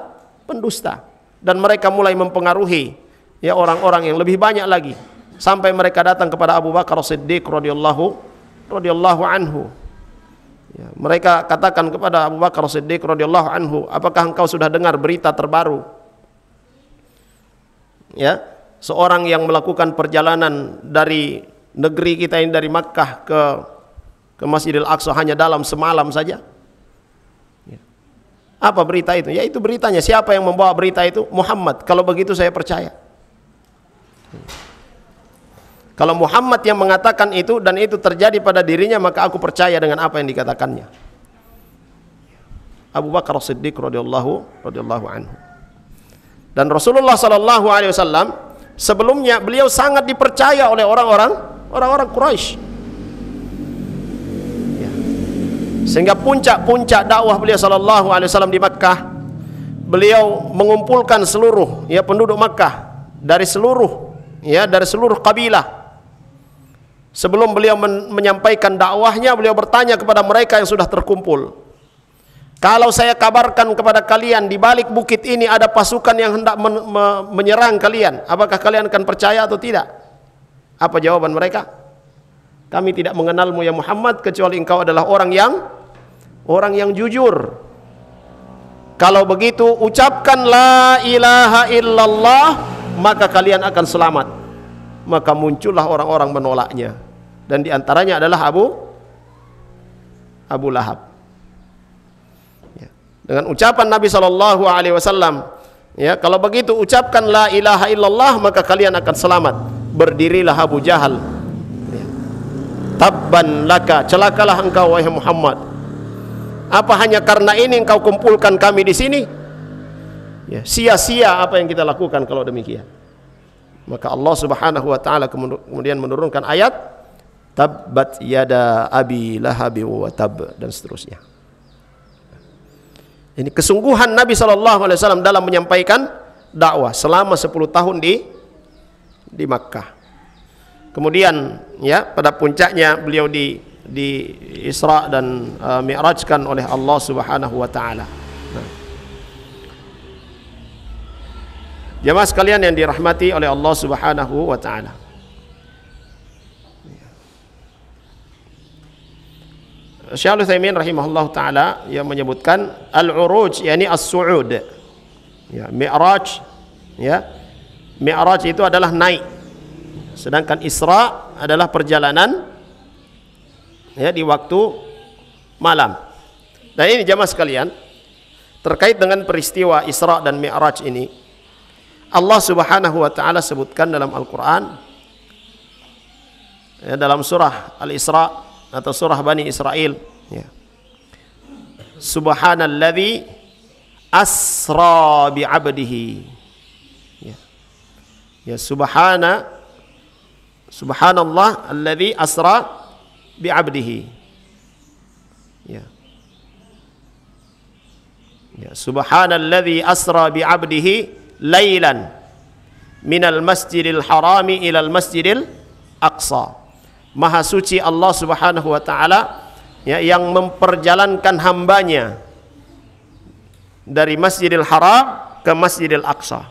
pendusta. Dan mereka mulai mempengaruhi ya orang-orang yang lebih banyak lagi. Sampai mereka datang kepada Abu Bakar Siddiq radhiyallahu anhu. Ya, mereka katakan kepada Abu Bakar Siddiq radhiyallahu anhu, apakah engkau sudah dengar berita terbaru? Ya, seorang yang melakukan perjalanan dari negeri kita ini, dari Makkah ke Masjidil Aqsa hanya dalam semalam saja. Ya. Apa berita itu? Ya, itu beritanya. Siapa yang membawa berita itu? Muhammad. Kalau begitu saya percaya. Kalau Muhammad yang mengatakan itu dan itu terjadi pada dirinya, maka aku percaya dengan apa yang dikatakannya. Abu Bakar Siddiq radhiyallahu anhu. Dan Rasulullah sallallahu alaihi wasallam sebelumnya beliau sangat dipercaya oleh orang-orang Quraisy. Ya. Sehingga puncak-puncak dakwah beliau sallallahu alaihi wasallam di Makkah, beliau mengumpulkan seluruh ya penduduk Makkah dari seluruh kabilah. Sebelum beliau menyampaikan dakwahnya, beliau bertanya kepada mereka yang sudah terkumpul, kalau saya kabarkan kepada kalian di balik bukit ini ada pasukan yang hendak menyerang kalian, apakah kalian akan percaya atau tidak? Apa jawaban mereka? Kami tidak mengenalmu ya Muhammad kecuali engkau adalah orang yang jujur. Kalau begitu ucapkan la ilaha illallah, maka kalian akan selamat. Maka muncullah orang-orang menolaknya. Dan diantaranya adalah Abu Lahab. Ya. Dengan ucapan Nabi Shallallahu Alaihi Wasallam, ya, kalau begitu ucapkan la ilaha illallah, maka kalian akan selamat. Berdirilah Abu Jahal. Ya. Tabban laka, celakalah engkau wahai Muhammad. Apa hanya karena ini engkau kumpulkan kami di sini? Ya, sia-sia apa yang kita lakukan kalau demikian. Maka Allah Subhanahu wa taala kemudian menurunkan ayat tabbat yada abi lahabi wa tab, dan seterusnya. Ini kesungguhan Nabi sallallahu alaihi wasallam dalam menyampaikan dakwah selama 10 tahun di Makkah. Kemudian ya pada puncaknya beliau di Isra dan Mi'rajkan oleh Allah Subhanahu wa taala. Jemaah sekalian yang dirahmati oleh Allah Subhanahu wa taala. Syekh Al-Utsaimin rahimahullah taala yang menyebutkan al-uruj yakni as-su'ud. Ya, Mi'raj ya. Mi'raj itu adalah naik. Sedangkan Isra adalah perjalanan ya di waktu malam. Dan ini jemaah sekalian, terkait dengan peristiwa Isra dan Mi'raj ini, Allah Subhanahu wa taala sebutkan dalam Al-Qur'an ya, dalam surah Al-Isra atau surah Bani Israel ya. Subhanalladzi asra bi'abdihi ya. Ya, subhanallah alladzi asra bi'abdihi ya. Ya, subhanalladzi asra bi'abdihi lailan minal masjidil harami ilal masjidil aqsa. Maha suci Allah Subhanahu wa taala ya, yang memperjalankan hambanya dari Masjidil Haram ke Masjidil Aqsa.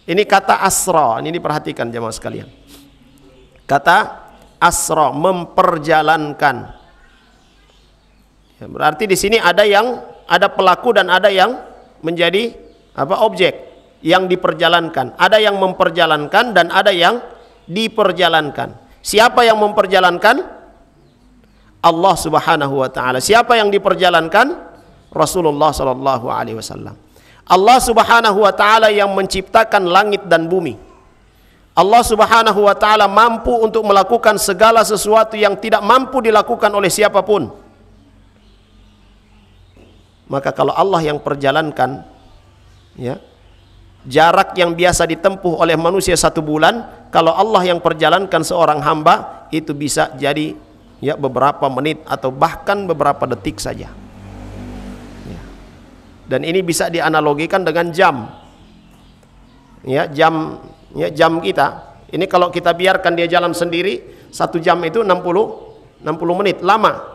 Ini kata asra, ini diperhatikan jemaah sekalian. Kata asra, memperjalankan. Ya, berarti di sini ada pelaku dan ada yang menjadi objek yang diperjalankan. Ada yang memperjalankan dan ada yang diperjalankan. Siapa yang memperjalankan? Allah Subhanahu wa taala. Siapa yang diperjalankan? Rasulullah sallallahu alaihi wasallam. Allah Subhanahu wa taala yang menciptakan langit dan bumi. Allah Subhanahu wa taala mampu untuk melakukan segala sesuatu yang tidak mampu dilakukan oleh siapapun. Maka kalau Allah yang perjalankan, ya, jarak yang biasa ditempuh oleh manusia 1 bulan, kalau Allah yang perjalankan seorang hamba, itu bisa jadi ya beberapa menit atau bahkan beberapa detik saja. Ya. Dan ini bisa dianalogikan dengan jam. Ya, jam kita. Ini kalau kita biarkan dia jalan sendiri, 1 jam itu 60 menit, lama.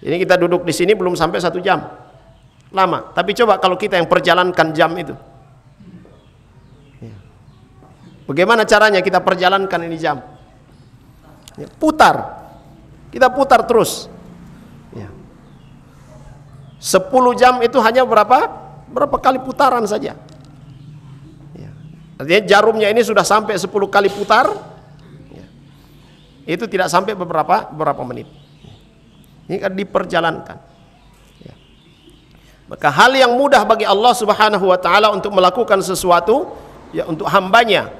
Ini kita duduk di sini belum sampai 1 jam, lama. Tapi coba kalau kita yang perjalankan jam itu, bagaimana caranya kita perjalankan ini jam? Ya, putar, kita putar terus. Ya. 10 jam itu hanya berapa kali putaran saja. Ya. Artinya jarumnya ini sudah sampai 10 kali putar. Ya. Itu tidak sampai beberapa menit. Ini kan diperjalankan. Ya. Maka hal yang mudah bagi Allah Subhanahu wa taala untuk melakukan sesuatu ya untuk hambanya.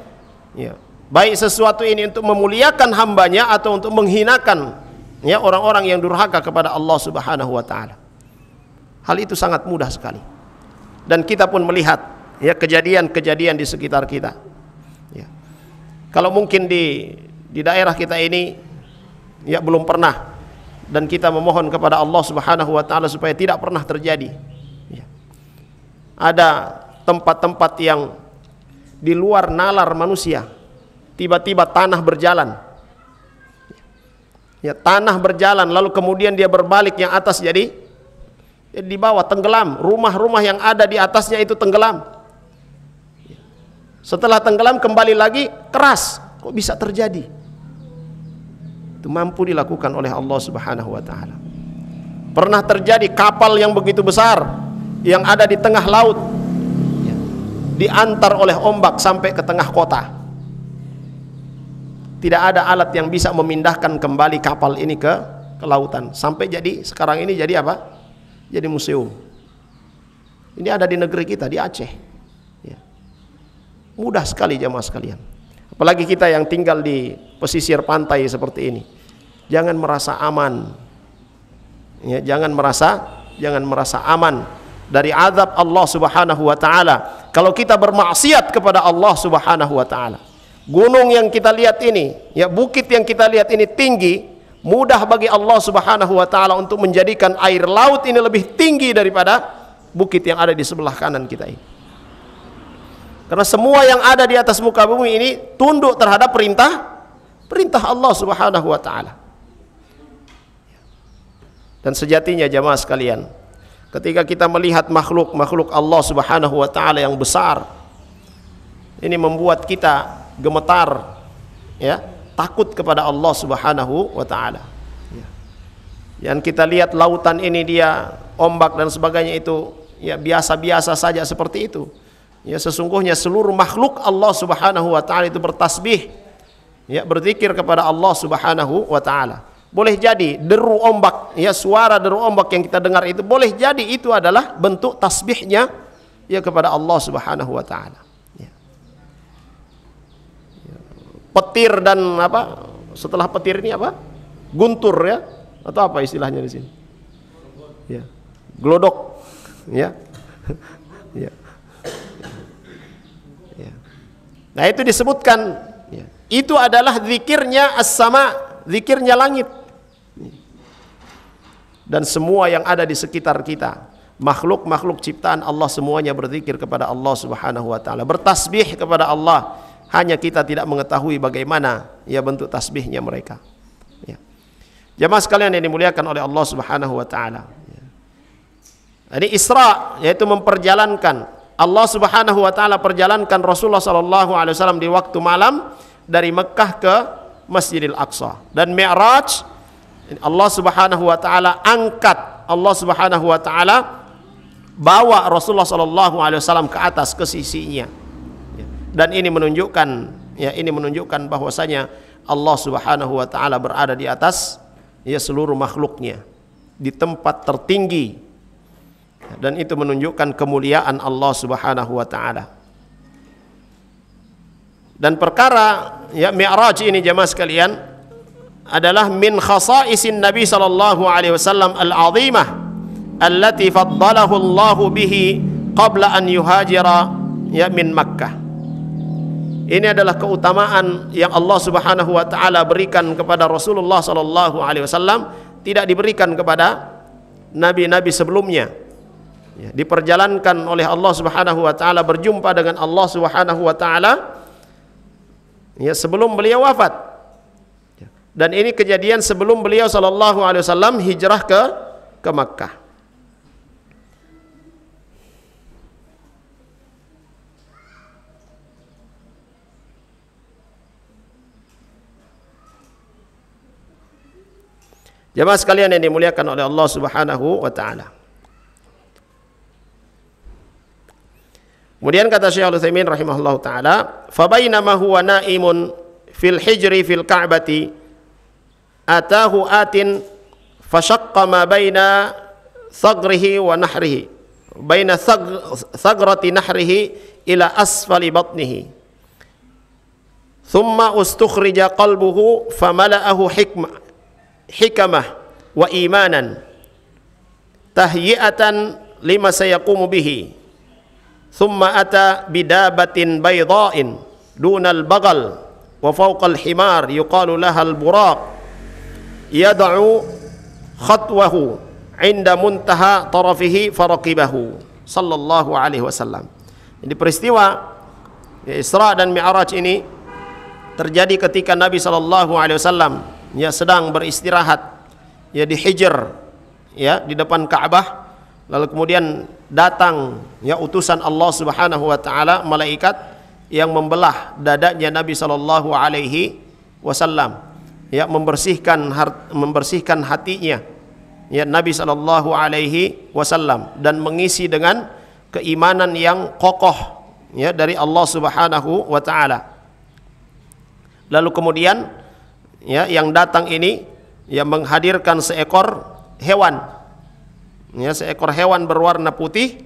Ya. Baik sesuatu ini untuk memuliakan hambanya atau untuk menghinakan ya orang-orang yang durhaka kepada Allah Subhanahu wa taala. Hal itu sangat mudah sekali. Dan kita pun melihat ya kejadian-kejadian di sekitar kita. Ya. Kalau mungkin di daerah kita ini ya belum pernah, dan kita memohon kepada Allah Subhanahu wa taala supaya tidak pernah terjadi. Ya. Ada tempat-tempat yang di luar nalar manusia, tiba-tiba tanah berjalan. Ya, tanah berjalan lalu kemudian dia berbalik, yang atas jadi di bawah tenggelam, rumah-rumah yang ada di atasnya itu tenggelam. Setelah tenggelam kembali lagi keras. Kok bisa terjadi? Itu mampu dilakukan oleh Allah Subhanahu wa taala. Pernah terjadi kapal yang begitu besar yang ada di tengah laut ya, diantar oleh ombak sampai ke tengah kota. Tidak ada alat yang bisa memindahkan kembali kapal ini ke lautan. Sampai jadi sekarang ini jadi apa? Jadi museum. Ini ada di negeri kita, di Aceh. Ya. Mudah sekali jamaah sekalian. Apalagi kita yang tinggal di pesisir pantai seperti ini, jangan merasa aman, ya, jangan merasa aman dari azab Allah Subhanahu wa taala kalau kita bermaksiat kepada Allah Subhanahu wa taala. Gunung yang kita lihat ini, ya bukit yang kita lihat ini tinggi, mudah bagi Allah Subhanahu wa taala untuk menjadikan air laut ini lebih tinggi daripada bukit yang ada di sebelah kanan kita ini. Karena semua yang ada di atas muka bumi ini tunduk terhadap perintah Allah Subhanahu wa taala. Dan sejatinya jamaah sekalian, ketika kita melihat makhluk Allah Subhanahu wa taala yang besar, ini membuat kita gemetar, ya, takut kepada Allah Subhanahu wa taala. Ya. Yang kita lihat lautan ini dia ombak dan sebagainya itu ya biasa-biasa saja seperti itu. Ya, sesungguhnya seluruh makhluk Allah Subhanahu wa taala itu bertasbih, ya, berzikir kepada Allah Subhanahu wa taala. Boleh jadi deru ombak, ya, suara deru ombak yang kita dengar itu boleh jadi itu adalah bentuk tasbihnya ya kepada Allah Subhanahu wa taala. Ya. Petir dan apa? Setelah petir ini apa? Guntur, ya, atau apa istilahnya di sini? Ya. Glodok, ya. Ya. Nah itu disebutkan ya, itu adalah zikirnya as-sama, zikirnya langit. Dan semua yang ada di sekitar kita, makhluk-makhluk ciptaan Allah semuanya berzikir kepada Allah Subhanahu wa taala, bertasbih kepada Allah. Hanya kita tidak mengetahui bagaimana ya bentuk tasbihnya mereka. Ya. Jamaah sekalian yang dimuliakan oleh Allah Subhanahu wa taala. Ya. Ini Isra, yaitu memperjalankan, Allah Subhanahu wa taala perjalankan Rasulullah sallallahu alaihi wasallam di waktu malam dari Mekah ke Masjidil Aqsa. Dan Mi'raj, Allah Subhanahu wa taala angkat, Allah Subhanahu wa taala bawa Rasulullah sallallahu alaihi wasallam ke atas, ke sisinya. Dan ini menunjukkan, ya, ini menunjukkan bahwasanya Allah Subhanahu wa taala berada di atas ya seluruh makhluknya, di tempat tertinggi. Dan itu menunjukkan kemuliaan Allah Subhanahu wa taala. Dan perkara ya Mi'raj ini jemaah sekalian adalah min khasaisin Nabi sallallahu alaihi wasallam al-'azimah allati faddalahu Allah bihi qabla an yuhajira ya min Makkah. Ini adalah keutamaan yang Allah Subhanahu wa taala berikan kepada Rasulullah sallallahu alaihi wasallam, tidak diberikan kepada nabi-nabi sebelumnya. Ya, diperjalankan oleh Allah Subhanahu wa taala berjumpa dengan Allah Subhanahu wa taala ya sebelum beliau wafat. Dan ini kejadian sebelum beliau sallallahu alaihi wasallam hijrah ke Makkah. Jemaah sekalian yang dimuliakan oleh Allah Subhanahu wa taala. Kemudian kata Syekh Al-Utsaimin rahimahullahu taala, "Fa bainama huwa naimun fil hijri fil Ka'bati atahu atin fashaqqa ma baina thagrihi wa nahrihi, baina thagrati nahrihi ila asfali batnihi. Thumma ustukhrija qalbuhu famala'ahu hikamah wa imanan tahyi'atan lima sayaqumu bihi. Thumma ata bidabatin bayda'in dunal bagal wa fawqal himar yuqalu lahal buraq yad'u khatwahu inda muntaha tarafihi faraqibahu sallallahu alaihi wasallam." Jadi peristiwa Isra dan Mi'raj ini terjadi ketika Nabi sallallahu alaihi wasallam ya sedang beristirahat ya di Hijr ya di depan Ka'bah, lalu kemudian datang ya utusan Allah Subhanahu wa taala, malaikat yang membelah dadanya Nabi sallallahu alaihi wasallam ya membersihkan hatinya ya Nabi sallallahu alaihi wasallam dan mengisi dengan keimanan yang kokoh ya dari Allah Subhanahu wa taala. Lalu kemudian ya yang datang ini ya menghadirkan seekor hewan, ya seekor hewan berwarna putih,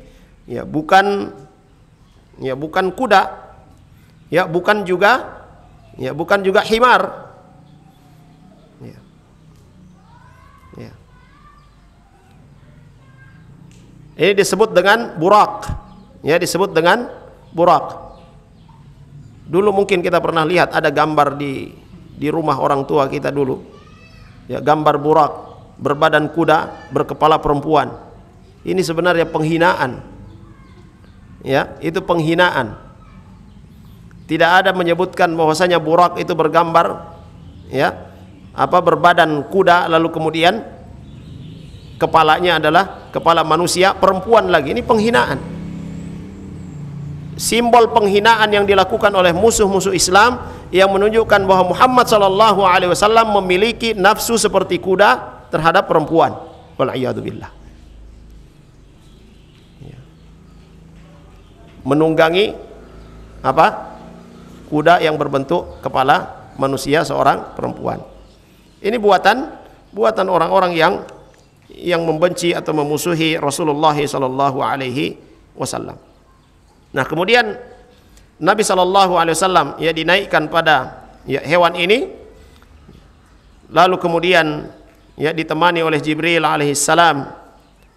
ya bukan kuda, ya bukan juga himar, ya. Ya. Ini disebut dengan burak, ya disebut dengan burak. Dulu mungkin kita pernah lihat ada gambar di rumah orang tua kita dulu, ya gambar burak berbadan kuda berkepala perempuan. Ini sebenarnya penghinaan, ya itu penghinaan. Tidak ada menyebutkan bahwasanya burak itu bergambar ya berbadan kuda lalu kemudian kepalanya adalah kepala manusia perempuan lagi. Ini penghinaan, simbol penghinaan yang dilakukan oleh musuh-musuh Islam yang menunjukkan bahwa Muhammad sallallahu alaihi wasallam memiliki nafsu seperti kuda terhadap perempuan. Wal'iyadzubillah. Ya. Menunggangi kuda yang berbentuk kepala manusia seorang perempuan. Ini buatan orang-orang yang membenci atau memusuhi Rasulullah sallallahu alaihi wasallam. Nah, kemudian Nabi sallallahu alaihi wasallam ya dinaikkan pada ya hewan ini, lalu kemudian ya ditemani oleh Jibril alaihi salam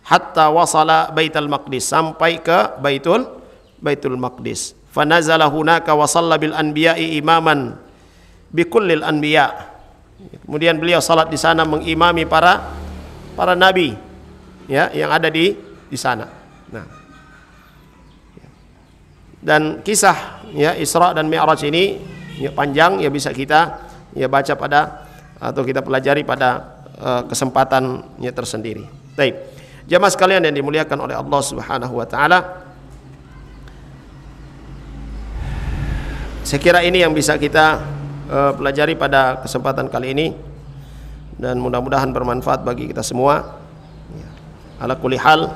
hatta wasala Baitul Maqdis, sampai ke Baitul Maqdis. Fa nazala hunaka wa shalla bil anbiya'i imaman bi kullil anbiya. Kemudian beliau salat di sana mengimami para nabi ya yang ada di sana. Nah, dan kisah ya Isra dan Mi'raj ini ya panjang, ya bisa kita ya baca atau kita pelajari pada kesempatannya tersendiri. Baik, jamaah sekalian yang dimuliakan oleh Allah Subhanahu wa taala, saya kira ini yang bisa kita pelajari pada kesempatan kali ini, dan mudah-mudahan bermanfaat bagi kita semua. Ala kulli hal,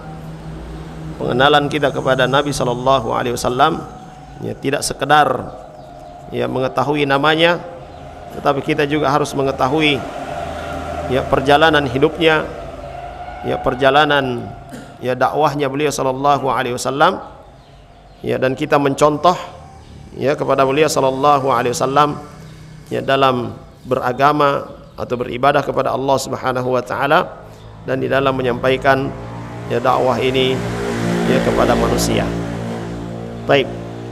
pengenalan kita kepada Nabi sallallahu alaihi wasallam ya tidak sekedar ya mengetahui namanya, tetapi kita juga harus mengetahui ya perjalanan hidupnya, ya perjalanan ya dakwahnya beliau sallallahu alaihi wasallam ya, dan kita mencontoh ya kepada beliau sallallahu alaihi wasallam ya dalam beragama atau beribadah kepada Allah Subhanahu wa taala, dan di dalam menyampaikan ya dakwah ini ya, kepada manusia. Baik,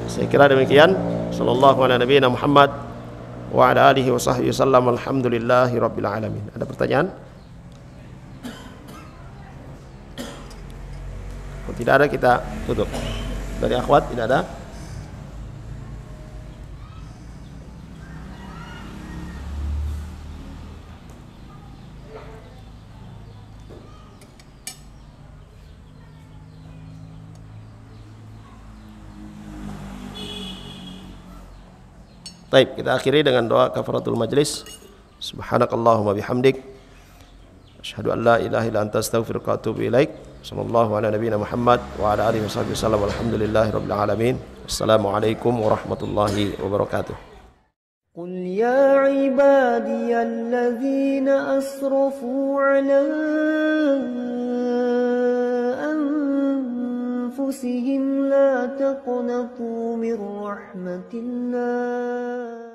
saya kira demikian. Sallallahu ala nabiyina Muhammad wa ala alihi wa sahbihi wasallam. Alhamdulillahi rabbil alamin. Ada pertanyaan? Kalau tidak ada, kita tutup. Dari akhwat tidak ada? Baik, kita akhiri dengan doa kafaratul majlis. Subhanakallahumma bihamdik, asyhadu an la ilaha illa anta astaghfiruka wa atubu ilaik. Sallallahu ala nabiyina Muhammad wa ala alihi washabbihi wasallam. Alhamdulillahi rabbil alamin. Assalamualaikum warahmatullahi wabarakatuh. قل يا عبادي الذين أسرفوا على أنفسهم لا تقنطوا من رحمة الله